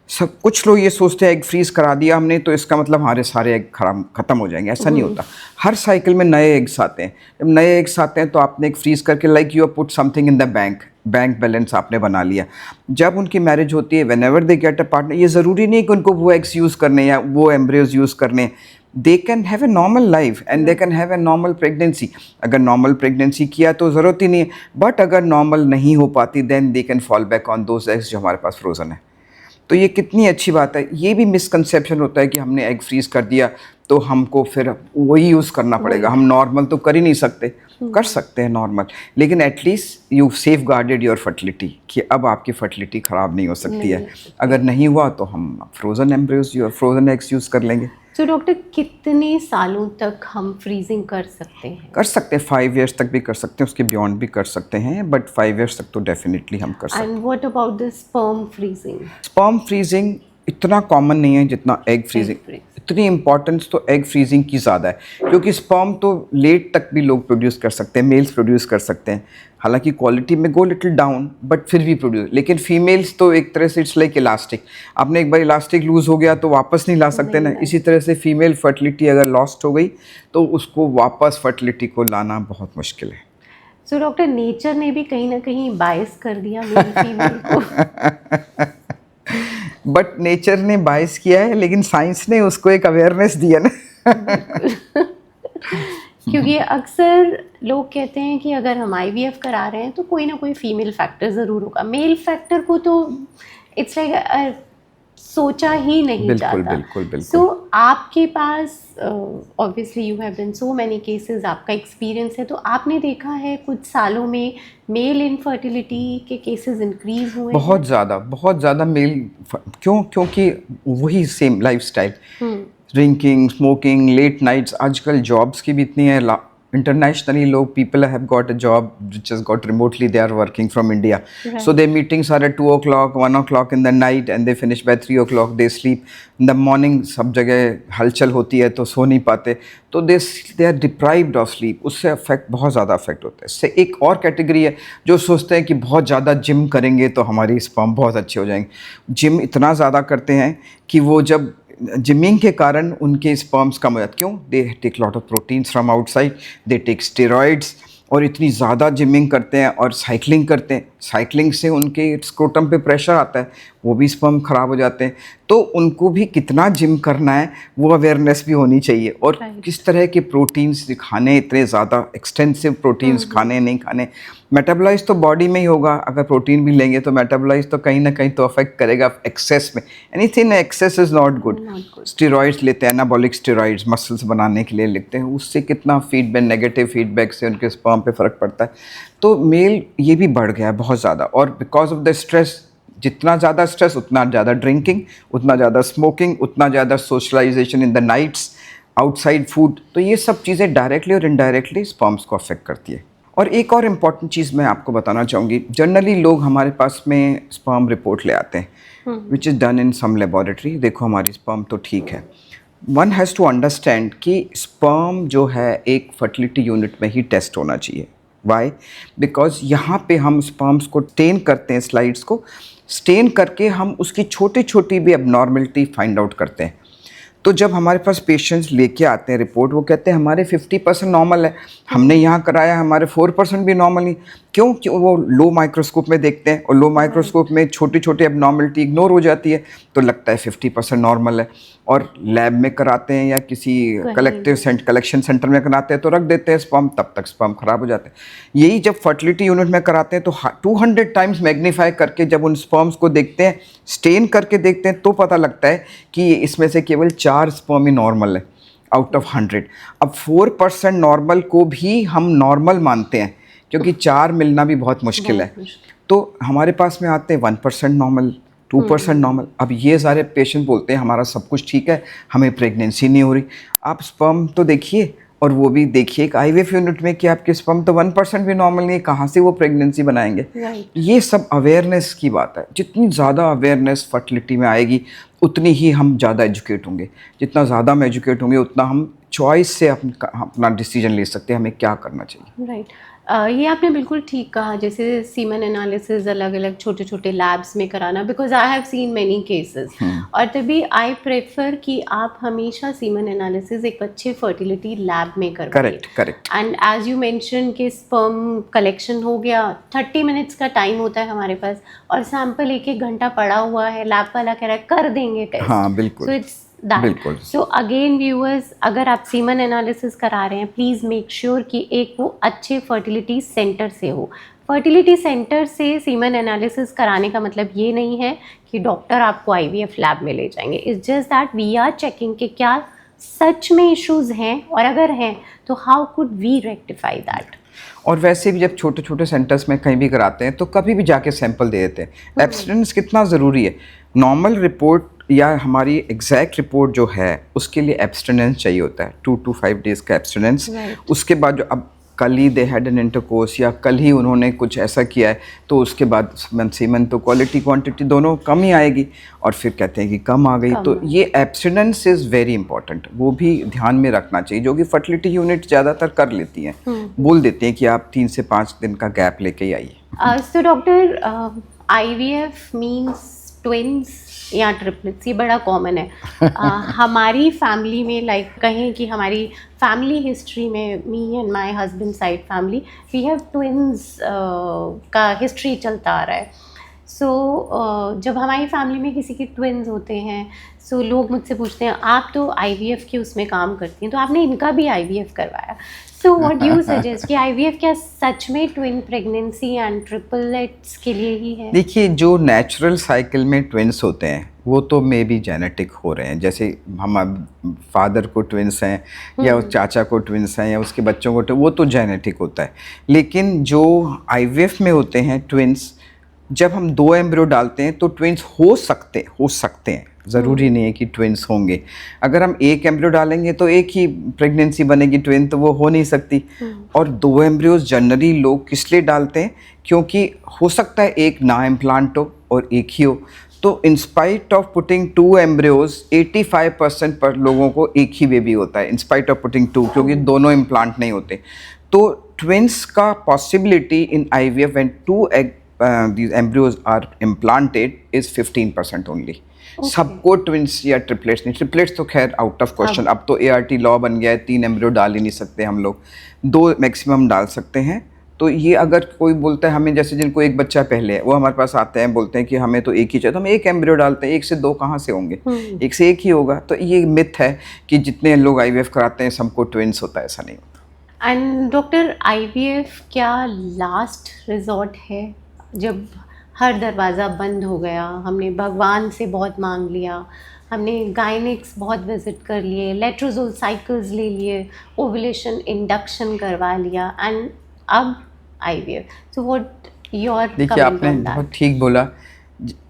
सब कुछ लोग ये सोचते हैं एग फ्रीज़ करा दिया हमने तो इसका मतलब हमारे सारे एग ख़त्म हो जाएंगे, ऐसा नहीं होता। हर साइकिल में नए एग्स आते हैं, जब नए एग्स आते हैं तो आपने एक फ्रीज़ करके, like you put something in the bank balance आपने बना लिया। जब उनकी मैरिज होती है, when ever they get a partner, ये ज़रूरी नहीं कि उनको वो एग्स यूज़ करने या वो एम्ब्रियोज यूज़ करने, they can have a normal life and they can have a normal pregnancy. अगर नॉर्मल प्रेगनेंसी किया तो ज़रूरत ही नहीं है, बट अगर नॉर्मल नहीं हो पाती then they can fall back on those eggs जो हमारे पास फ्रोज़न है। तो ये कितनी अच्छी बात है। ये भी मिसकंसेप्शन होता है कि हमने एग फ्रीज़ कर दिया तो हमको फिर वही यूज़ करना पड़ेगा, हम नॉर्मल तो कर ही नहीं सकते। कर सकते हैं नॉर्मल, लेकिन at least you safe guarded your fertility, कि अब आपकी फर्टिलिटी ख़राब नहीं हो सकती है। अगर नहीं हुआ तो हम फ्रोज़न एम्ब्रियोज या फ्रोज़न एग्स यूज़ कर लेंगे। तो डॉक्टर, कितने सालों तक हम फ्रीजिंग कर सकते हैं? कर सकते हैं 5 इयर्स तक भी कर सकते हैं, उसके बियॉन्ड भी कर सकते हैं, बट 5 इयर्स तक तो डेफिनेटली हम कर सकते हैं। And what about the sperm freezing? Sperm freezing इतना कॉमन नहीं है जितना एग फ्रीजिंग। इतनी इम्पॉर्टेंस तो एग फ्रीजिंग की ज़्यादा है, क्योंकि स्पर्म तो लेट तक भी लोग प्रोड्यूस कर सकते हैं, मेल्स प्रोड्यूस कर सकते हैं। हालांकि क्वालिटी में गो लिटिल डाउन, बट फिर भी प्रोड्यूस। लेकिन फीमेल्स तो एक तरह से इट्स लाइक इलास्टिक, आपने एक बार इलास्टिक लूज़ हो गया तो वापस नहीं ला सकते ना। इसी तरह से फीमेल फर्टिलिटी अगर लॉस्ट हो गई तो उसको वापस फर्टिलिटी को लाना बहुत मुश्किल है। सो डॉक्टर, नेचर ने भी कहीं ना कहीं बायस कर दिया मेल फीमेल को। बट नेचर ने बायस किया है, लेकिन साइंस ने उसको एक अवेयरनेस दिया ना। क्योंकि अक्सर लोग कहते हैं कि अगर हम IVF करा रहे हैं तो कोई ना कोई फीमेल फैक्टर ज़रूर होगा, मेल फैक्टर को तो इट्स लाइक सोचा ही नहीं जाता। बिल्कुल। सो आपके पास obviously you have done so many cases, आपका एक्सपीरियंस है, तो आपने देखा है कुछ सालों में मेल इनफर्टिलिटी के केसेस इंक्रीज हुए? बहुत ज़्यादा मेल। क्योंकि वही same lifestyle, drinking, smoking, late nights, आजकल जॉब्स की भी इतनी है, internationally लोग people have got a job which has got remotely, they are working from India. Right. So their meetings are at 2 o'clock, 1 o'clock in the night and they finish by 3 o'clock, they sleep. In the morning सब जगह हलचल होती है तो सो नहीं पाते, तो they are deprived of sleep. उससे अफेक्ट बहुत ज़्यादा अफेक्ट होता है. इससे एक और कैटेगरी है जो सोचते हैं कि बहुत ज़्यादा जिम करेंगे तो हमारी स्पर्म बहुत अच्छे हो जाएंगे. जिम इतना ज़्यादा करते हैं कि वो जब जिमिंग के कारण उनके स्पर्म्स कम हो जाते. क्यों? They take lot of proteins from outside, they take steroids, और इतनी ज़्यादा जिमिंग करते हैं और साइकिलिंग करते हैं. साइकिलिंग से उनके स्क्रोटम पे प्रेशर आता है, वो भी स्पर्म ख़राब हो जाते हैं. तो उनको भी कितना जिम करना है वो अवेयरनेस भी होनी चाहिए, और किस तरह के प्रोटीन्स खाने, इतने ज़्यादा एक्सटेंसिव प्रोटीन्स खाने नहीं खाने. मेटाबोलाइज तो बॉडी में ही होगा, अगर प्रोटीन भी लेंगे तो मेटाबोलाइज तो कहीं ना कहीं तो अफेक्ट करेगा एक्सेस में. Anything excess is not good. Steroids लेते हैं, एनाबॉलिक स्टेरॉइड्स मसल्स बनाने के लिए लेते हैं, उससे कितना फीडबैक, नेगेटिव फीडबैक से उनके स्पर्म पे फ़र्क पड़ता है. तो मेल ये भी बढ़ गया है बहुत ज़्यादा, और बिकॉज ऑफ द स्ट्रेस, जितना ज़्यादा स्ट्रेस उतना ज़्यादा ड्रिंकिंग, उतना ज़्यादा स्मोकिंग, उतना ज़्यादा socialisation in the nights, outside food. तो ये सब चीज़ें डायरेक्टली और इनडायरेक्टली स्पर्म्स को अफेक्ट करती है. और एक और इम्पॉर्टेंट चीज़ मैं आपको बताना चाहूँगी. जनरली लोग हमारे पास में स्पर्म रिपोर्ट ले आते हैं which is done in some laboratory. देखो हमारी स्पर्म तो ठीक है. वन हैज़ टू अंडरस्टैंड कि स्पर्म जो है एक फर्टिलिटी यूनिट में ही टेस्ट होना चाहिए. वाई? बिकॉज यहाँ पे हम स्पर्म्स को स्टेन करते हैं, स्लाइड्स को स्टेन करके हम उसकी छोटी छोटी भी एबनॉर्मलिटी फाइंड आउट करते हैं. तो जब हमारे पास पेशेंट्स लेके आते हैं रिपोर्ट, वो कहते हैं हमारे 50% नॉर्मल है, हमने यहाँ कराया हमारे 4% भी नॉर्मल नहीं. क्यों? क्यों? वो लो माइक्रोस्कोप में देखते हैं और लो माइक्रोस्कोप में छोटी छोटी एबनॉर्मलिटी इग्नोर हो जाती है, तो लगता है 50% नॉर्मल है. और लैब में कराते हैं या किसी कलेक्शन सेंटर में कराते हैं तो रख देते हैं स्पर्म, तब तक स्पर्म खराब हो जाते हैं. यही जब फर्टिलिटी यूनिट में कराते हैं तो 200 टाइम्स मैग्नीफाई करके जब उन स्पर्म्स को देखते हैं, स्टेन करके देखते हैं, तो पता लगता है कि इसमें से केवल 4 स्पर्म ही नॉर्मल है आउट ऑफ 100. अब 4% नॉर्मल को भी हम नॉर्मल मानते हैं क्योंकि 4 मिलना भी बहुत मुश्किल है. तो हमारे पास में आते हैं 1% नॉर्मल, 2% नॉर्मल. अब ये सारे पेशेंट बोलते हैं हमारा सब कुछ ठीक है, हमें प्रेगनेंसी नहीं हो रही. आप स्पर्म तो देखिए, और वो भी देखिए एक आईवीएफ यूनिट में कि आपके स्पर्म तो 1% भी नॉर्मल नहीं है, कहाँ से वो प्रेगनेंसी बनाएंगे. ये सब अवेयरनेस की बात है. जितनी ज़्यादा अवेयरनेस फर्टिलिटी में आएगी उतनी ही हम ज़्यादा एजुकेट होंगे. जितना ज़्यादा हम एजुकेट होंगे उतना हम चॉइस से अपना डिसीजन ले सकते हैं हमें क्या करना चाहिए. राइट. ये आपने बिल्कुल ठीक कहा, जैसे सीमन एनालिसिस अलग अलग छोटे छोटे लैब्स में कराना, because I have seen many cases. और तभी आई प्रेफर कि आप हमेशा सीमन एनालिसिस एक अच्छे फर्टिलिटी लैब में करवाइए. Correct correct. And as you mention कि स्पर्म कलेक्शन हो गया, 30 मिनट्स का टाइम होता है हमारे पास, और सैंपल 1-1 घंटा पड़ा हुआ है, लैब वाला कह रहा है कर देंगे टेस्ट. हाँ बिल्कुल. So it's that. So again viewers, अगर आप सीमन एनालिसिस करा रहे हैं, प्लीज़ मेक श्योर कि एक वो अच्छे फर्टिलिटी सेंटर से हो. फर्टिलिटी सेंटर से सीमन एनालिसिस कराने का मतलब ये नहीं है कि डॉक्टर आपको आईवीएफ लैब में ले जाएंगे. It's just that we are checking कि क्या सच में इश्यूज हैं, और अगर हैं तो how could we rectify that. और वैसे भी जब छोटे छोटे सेंटर्स में कहीं भी कराते हैं तो कभी भी जाके सैंपल दे देते हैं. एब्स्टिनेंस कितना ज़रूरी है. नॉर्मल रिपोर्ट या हमारी एग्जैक्ट रिपोर्ट जो है उसके लिए एब्स्टिनेंस चाहिए होता है, 2 to 5 डेज़ का एब्स्टिनेंस. उसके बाद जो अब कल ही दे हैड एन इंटरकोर्स या कल ही उन्होंने कुछ ऐसा किया है तो उसके बाद सीमन तो क्वालिटी क्वांटिटी दोनों कम ही आएगी, और फिर कहते हैं कि कम आ गई. तो ये एब्स्टिनेंस इज़ वेरी इंपॉर्टेंट, वो भी ध्यान में रखना चाहिए, जो कि फर्टिलिटी यूनिट ज़्यादातर कर लेती हैं. बोल देते हैं कि आप 3 से 5 दिन का गैप लेके ही आइए. So doctor, IVF means twins या ट्रिपलेट्स, ये बड़ा कॉमन है. हमारी फैमिली में लाइक कहें कि हमारी फैमिली हिस्ट्री में, me and my husband side family, we have twins का हिस्ट्री चलता आ रहा है. सो जब हमारी फैमिली में किसी के ट्विंस होते हैं, सो लोग मुझसे पूछते हैं आप तो आईवीएफ के उसमें काम करती हैं, तो आपने इनका भी आईवीएफ करवाया. So what do you suggest कि आईवीएफ क्या सच में ट्विन प्रेगनेंसी एंड ट्रिपलेट्स के लिए ही है? देखिए, जो नेचुरल साइकिल में ट्विंस होते हैं वो तो मे बी जेनेटिक हो रहे हैं. जैसे हम फादर को ट्विंस हैं या उस चाचा को ट्विंस हैं या उसके बच्चों को, वो तो जेनेटिक होता है. लेकिन जो आईवीएफ में होते हैं ट्विंस, जब हम 2 एम्ब्रियो डालते हैं तो ट्विंस हो सकते हैं, ज़रूरी नहीं है कि ट्विंस होंगे। अगर हम 1 एम्ब्रियो डालेंगे तो एक ही प्रेगनेंसी बनेगी, ट्विन तो वो हो नहीं सकती। और 2 एम्ब्रियोज जनरली लोग किस लिए डालते हैं, क्योंकि हो सकता है एक ना इम्प्लांट हो और एक ही हो। तो in spite of putting 2 embryos 85% पर लोगों को एक ही बेबी होता है, इन स्पाइट ऑफ पुटिंग 2, क्योंकि दोनों इम्प्लांट नहीं होते। तो ट्विंस का possibility in IVF when 2 these embryos are implanted is 15% only. सबको ट्विंस या ट्रिपलेट्स नहीं, ट्रिपलेट्स तो खैर आउट ऑफ क्वेश्चन। अब तो ART लॉ बन गया है, 3 एम्ब्रियो डाल ही नहीं सकते हम लोग, 2 मैक्सिमम डाल सकते हैं। तो ये अगर कोई बोलता है हमें, जैसे जिनको एक बच्चा पहले है, वो हमारे पास आते हैं बोलते हैं कि हमें तो एक ही चाहिए, तो हम 1 एम्ब्रियो डालते हैं। 1 से 2 कहाँ से होंगे, 1 से 1 ही होगा। तो ये मिथ है कि जितने लोग IVF कराते हैं सबको ट्विंस होता है, ऐसा नहीं होता। एंड डॉक्टर, IVF क्या लास्ट रिजॉर्ट है? जब हर दरवाज़ा बंद हो गया, हमने भगवान से बहुत मांग लिया, हमने गायनिक्स बहुत विजिट कर लिए, लेट्रोजोल साइकिल्स ले लिए, ओवुलेशन इंडक्शन करवा लिया, एंड अब IVF। सो व्हाट योर देखिए, कमेंट आपने ऑन बहुत दैट? ठीक बोला।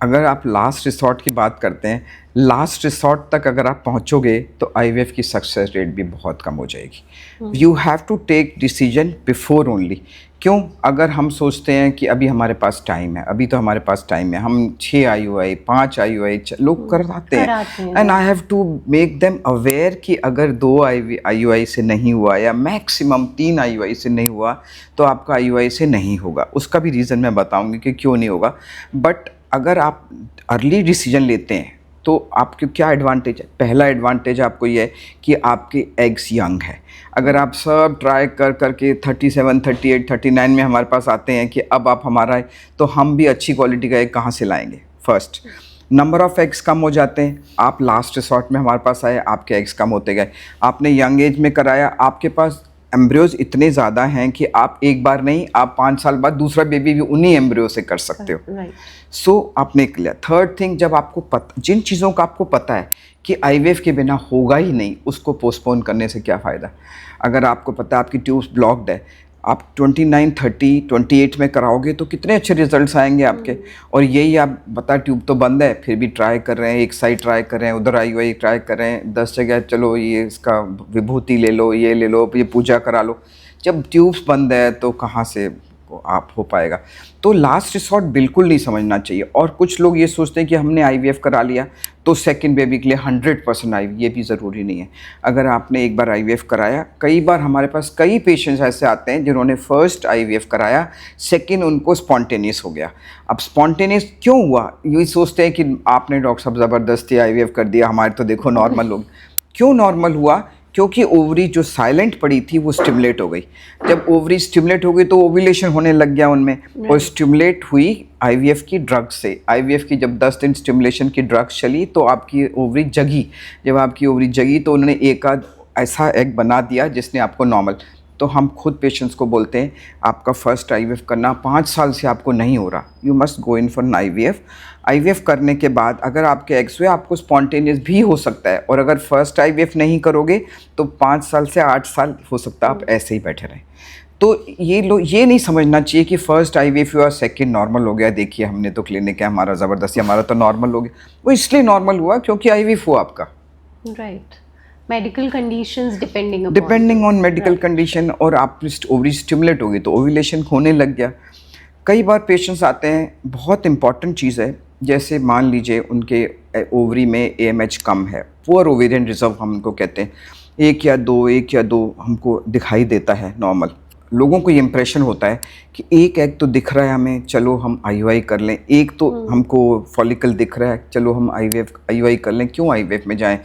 अगर आप लास्ट रिसॉर्ट की बात करते हैं, लास्ट रिसॉर्ट तक अगर आप पहुंचोगे तो IVF की सक्सेस रेट भी बहुत कम हो जाएगी। You have to take decision before only. क्यों? अगर हम सोचते हैं कि अभी हमारे पास टाइम है, अभी तो हमारे पास टाइम है, हम 6 IUI 5 IUI लोग कराते हैं, and I have to make them aware कि अगर 2 IUI से नहीं हुआ या मैक्सिमम 3 IUI से नहीं हुआ तो आपका IUI से नहीं होगा। उसका भी रीज़न मैं बताऊंगी कि क्यों नहीं होगा। बट अगर आप अर्ली डिसीजन लेते हैं तो आपके क्या एडवांटेज है? पहला एडवांटेज आपको ये है कि आपके एग्स यंग है। अगर आप सब ट्राई करके 37, 38, 39 में हमारे पास आते हैं कि अब आप हमारा है, तो हम भी अच्छी क्वालिटी का एग कहाँ से लाएंगे? फर्स्ट, नंबर ऑफ़ एग्स कम हो जाते हैं। आप लास्ट रिसॉर्ट में हमारे पास आए, आपके एग्स कम होते गए। आपने यंग एज में कराया, आपके पास एम्ब्रियोज इतने ज़्यादा हैं कि आप एक बार नहीं, आप 5 साल बाद दूसरा बेबी भी उन्हीं एम्ब्रियो से कर सकते हो। सो आपने किया। थर्ड थिंग, जब आपको पता, जिन चीज़ों का आपको पता है कि IVF के बिना होगा ही नहीं, उसको पोस्टपोन करने से क्या फ़ायदा? अगर आपको पता है आपकी ट्यूब्स ब्लॉक्ड है, आप 29, 30, 28 में कराओगे तो कितने अच्छे रिजल्ट्स आएंगे आपके। और यही आप बता, ट्यूब तो बंद है फिर भी ट्राई कर रहे हैं, एक साइड ट्राई कर रहे हैं, उधर IUI ट्राई कर रहे हैं, 10 जगह चलो ये इसका विभूति ले लो, ये ले लो, ये पूजा करा लो। जब ट्यूब्स बंद है तो कहाँ से आप हो पाएगा? तो लास्ट रिसॉर्ट बिल्कुल नहीं समझना चाहिए। और कुछ लोग ये सोचते हैं कि हमने IVF करा लिया तो सेकंड बेबी के लिए 100% IVF, ये भी ज़रूरी नहीं है। अगर आपने एक बार IVF कराया, कई बार हमारे पास कई पेशेंट्स ऐसे आते हैं जिन्होंने फर्स्ट IVF कराया, सेकंड उनको स्पॉन्टेनियस हो गया। अब स्पॉन्टेनियस क्यों हुआ? ये सोचते हैं कि आपने डॉक्टर साहब ज़बरदस्ती IVF कर दिया, हमारे तो देखो नॉर्मल हो गया। क्यों नॉर्मल हुआ? क्योंकि ओवरी जो साइलेंट पड़ी थी वो स्टिमुलेट हो गई। जब ओवरी स्टिमुलेट हो गई तो ओव्यूलेशन होने लग गया उनमें, और स्टिमुलेट हुई IVF की ड्रग से। IVF की जब 10 दिन स्टिमुलेशन की ड्रग चली तो आपकी ओवरी जगी। जब आपकी ओवरी जगी तो उन्होंने एक आध ऐसा एग बना दिया जिसने आपको नॉर्मल। तो हम खुद पेशेंट्स को बोलते हैं आपका फर्स्ट IVF करना 5 साल से आपको नहीं हो रहा, you must go in for IVF करने के बाद अगर आपके एग्स हुए, आपको स्पॉन्टेनियस भी हो सकता है। और अगर फर्स्ट IVF नहीं करोगे तो 5 साल से 8 साल हो सकता है आप ऐसे ही बैठे रहें। तो ये नहीं समझना चाहिए कि फर्स्ट IVF हुआ, सेकंड नॉर्मल हो गया, देखिए हमने तो क्लिनिक है हमारा, ज़बरदस्ती हमारा तो नॉर्मल हो गया। वो इसलिए नॉर्मल हुआ क्योंकि IVF हुआ आपका। Right. Medical conditions depending on medical condition, और आप ओवरी स्टिमुलेट हो गई तो ओव्यूलेशन होने लग गया। कई बार पेशेंट्स आते हैं, बहुत इंपॉर्टेंट चीज़ है, जैसे मान लीजिए उनके ओवरी में AMH कम है, पुअर ओवेरियन रिजर्व हम उनको कहते हैं, 1 या 2 हमको दिखाई देता है नॉर्मल। लोगों को ये इंप्रेशन होता है कि एक एग तो दिख रहा है हमें, चलो हम IUI कर लें, एक तो हमको फॉलिकल दिख रहा है, चलो हम IUI कर लें, क्यों IVF में जाएं?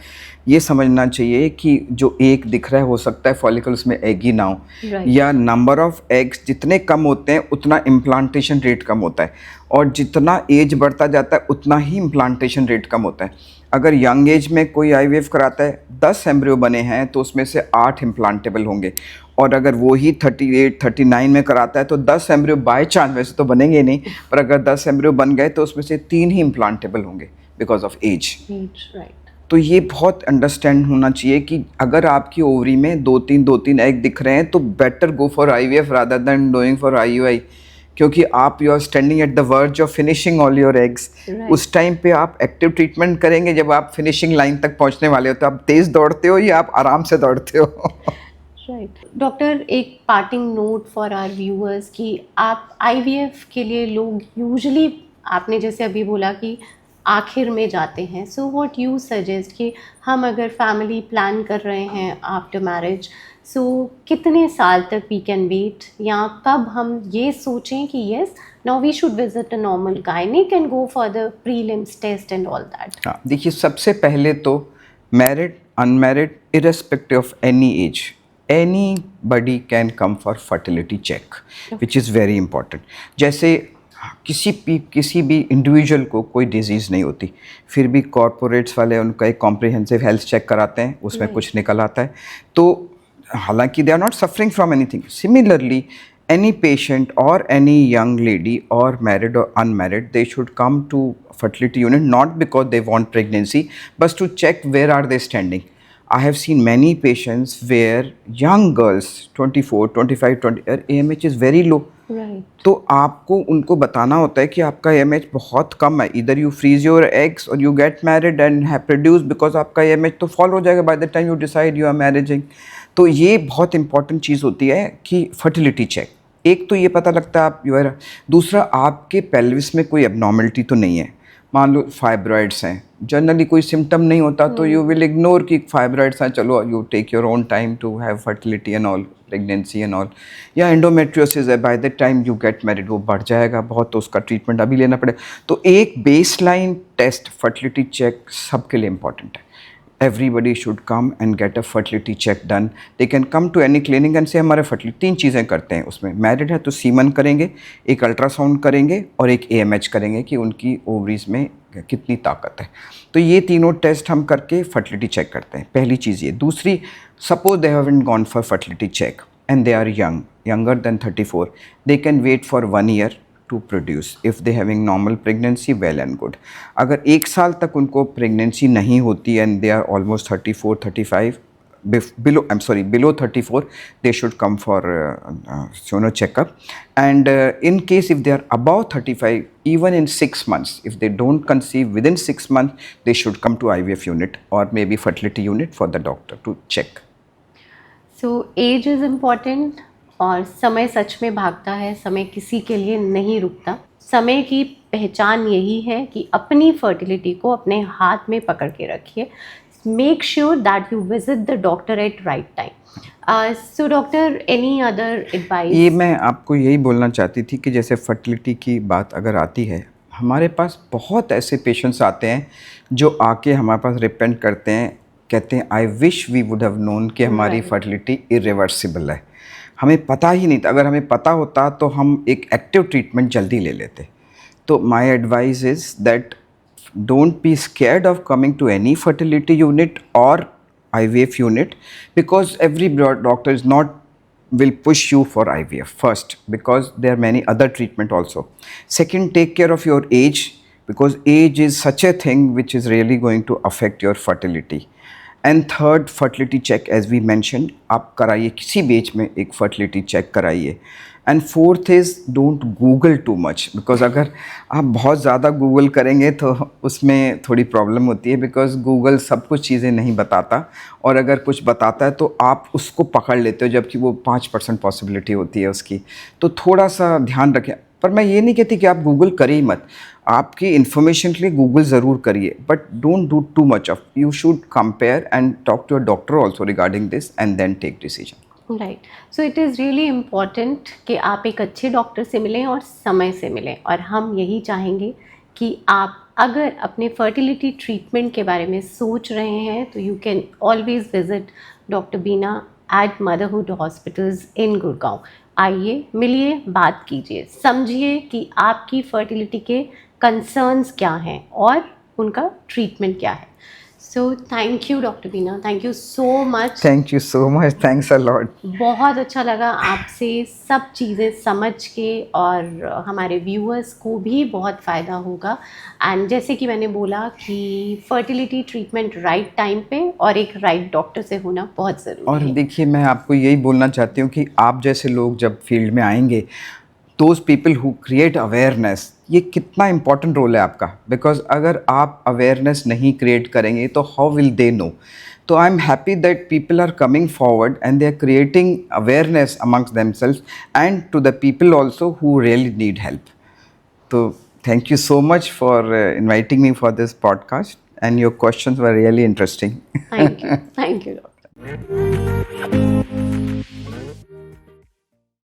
ये समझना चाहिए कि जो एक दिख रहा है हो सकता है फॉलिकल उसमें एग ही ना हो, या नंबर ऑफ़ एग्स जितने कम होते हैं उतना इम्प्लांटेशन रेट कम होता है, और जितना एज बढ़ता जाता है उतना ही इम्प्लांटेशन रेट कम होता है। अगर यंग एज में कोई IVF कराता है, 10 एम्ब्रियो बने हैं तो उसमें से 8 इम्प्लांटेबल होंगे, और अगर वो ही 38, 39 में कराता है तो 10 एम्ब्रियो बाय चांस, वैसे तो बनेंगे नहीं, पर अगर 10 एम्ब्रियो बन गए तो उसमें से 3 ही इम्प्लांटेबल होंगे बिकॉज ऑफ एज। तो ये बहुत अंडरस्टैंड होना चाहिए कि अगर आपकी ओवरी में 2-3 एग दिख रहे हैं तो better go for IVF rather than going for IUI, क्योंकि आप you are standing at the verge of finishing all your eggs. Right. उस टाइम पे आप एक्टिव ट्रीटमेंट करेंगे जब आप फिनिशिंग लाइन तक पहुंचने वाले हो, तो आप तेज़ दौड़ते हो या आप आराम से दौड़ते हो? राइट डॉक्टर, एक parting note for our viewers कि आप आईवीएफ के लिए लोग यूजुअली, आपने जैसे अभी बोला कि आखिर में जाते हैं, सो व्हाट यू सजेस्ट कि हम अगर फैमिली प्लान कर रहे हैं आफ्टर मैरिज, सो कितने साल तक वी कैन वेट, या कब हम ये सोचें कि yes now we should visit a normal gynaec and go for the prelims test and all that? हाँ, देखिए, सबसे पहले तो married unmarried irrespective of any age, anybody can come for fertility check, which is very important. जैसे किसी भी individual को कोई डिजीज़ नहीं होती, फिर भी कॉरपोरेट्स वाले उनका एक कॉम्प्रिहेंसिव हेल्थ चेक कराते हैं, उसमें कुछ निकल आता है, तो हालांकि they are not suffering from anything. Similarly any patient or any young lady or married or unmarried, they should come to fertility unit not because they want pregnancy but to check where are they standing. I have seen many patients where young girls 24 25 20 their AMH is very low. Right. तो आपको उनको बताना होता है कि आपका AMH बहुत कम है, either you freeze your eggs or you get married and have produced, because आपका AMH तो fall हो जाएगा by the time you decide you are marrying. तो ये बहुत इंपॉर्टेंट चीज़ होती है कि फर्टिलिटी चेक। एक तो ये पता लगता है आप यू आर, दूसरा आपके पेल्विस में कोई एबनॉर्मलिटी तो नहीं है। मान लो फाइब्रॉइड्स हैं, जनरली कोई सिम्टम नहीं होता तो यू विल इग्नोर कि फाइब्रॉइड्स हैं, चलो you take your own time to have fertility and all, pregnancy and all. या एंडोमेट्रियोसिस है, by the time you get married वो बढ़ जाएगा बहुत, तो उसका ट्रीटमेंट अभी लेना पड़ेगा। तो एक बेसलाइन टेस्ट फर्टिलिटी चेक सबके लिए इंपॉर्टेंट है। Everybody should come and get a fertility check done. They can come to any clinic and say हमारे फर्टिलिटी, 3 चीज़ें करते हैं उसमें। मैरिड है तो सीमन करेंगे, एक अल्ट्रासाउंड करेंगे और एक AMH करेंगे कि उनकी ओवरीज में कितनी ताकत है। तो ये तीनों टेस्ट हम करके फर्टिलिटी चेक करते हैं, पहली चीज़ ये। दूसरी, suppose they haven't gone for fertility check and they are young, younger than 34, they can wait for 1 year to produce if they having normal pregnancy, well and good. अगर 1 साल तक उनको प्रेगनेंसी नहीं होती and they are almost 34 35 below 34, they should come for checkup. And in case if they are above 35, even in 6 months, if they don't conceive within 6 months, they should come to IVF unit or maybe fertility unit for the doctor to check. So age is important, और समय सच में भागता है, समय किसी के लिए नहीं रुकता। समय की पहचान यही है कि अपनी फर्टिलिटी को अपने हाथ में पकड़ के रखिए। Make sure that you visit the doctor at right time. So doctor, any other advice? ये मैं आपको यही बोलना चाहती थी कि जैसे फर्टिलिटी की बात अगर आती है, हमारे पास बहुत ऐसे पेशेंट्स आते हैं जो आके हमारे पास रिपेंट करते हैं, कहते हैं I wish we would have known कि हमारी फर्टिलिटी इरिवर्सिबल है, हमें पता ही नहीं था। अगर हमें पता होता तो हम एक एक्टिव ट्रीटमेंट जल्दी ले लेते। तो my advice is that don't be scared of coming to any fertility unit और IVF unit, because every doctor is not will push you for IVF first, because there are many other treatment also. Second, take care of your age, because age is such a thing which is really going to affect your fertility. And third, fertility check as we mentioned, आप कराइए, किसी भी age में एक fertility check कराइए। And fourth is don't Google too much, because अगर आप बहुत ज़्यादा गूगल करेंगे तो उसमें थोड़ी प्रॉब्लम होती है, बिकॉज गूगल सब कुछ चीज़ें नहीं बताता, और अगर कुछ बताता है तो आप उसको पकड़ लेते हो, जबकि वो 5% पॉसिबिलिटी होती है उसकी। तो थोड़ा सा ध्यान रखें। पर मैं ये नहीं कहती कि आप गूगल करें ही मत, आपकी इन्फॉर्मेशन के लिए गूगल ज़रूर करिए, but don't do too much of. You should compare and talk to your doctor also regarding this and then take decision. Right, so it is really important कि आप एक अच्छे डॉक्टर से मिलें और समय से मिलें। और हम यही चाहेंगे कि आप अगर अपने फर्टिलिटी ट्रीटमेंट के बारे में सोच रहे हैं तो you can always visit doctor Beena at Motherhood hospitals in Gurgaon. आइए, मिलिए, बात कीजिए, समझिए कि आपकी फर्टिलिटी के कंसर्न्स क्या हैं और उनका ट्रीटमेंट क्या है। So thank you doctor Beena, thank you so much. Thank you so much, thanks a lot. बहुत अच्छा लगा आपसे सब चीज़ें समझ के, और हमारे व्यूअर्स को भी बहुत फ़ायदा होगा। एंड जैसे कि मैंने बोला कि फर्टिलिटी ट्रीटमेंट राइट टाइम पे और एक राइट डॉक्टर से होना बहुत ज़रूरी है। और देखिए, मैं आपको यही बोलना चाहती हूँ कि आप जैसे लोग जब फील्ड में आएंगे those people who create awareness, ये कितना इम्पोर्टेंट रोल है आपका, बिकॉज अगर आप अवेयरनेस नहीं क्रिएट करेंगे तो हाउ विल दे नो. तो I am happy that people are coming forward and they are creating awareness amongst themselves and to the people also who really need help. So thank you so much for inviting me for this podcast, and your questions were really interesting. Thank you. Thank you, doctor.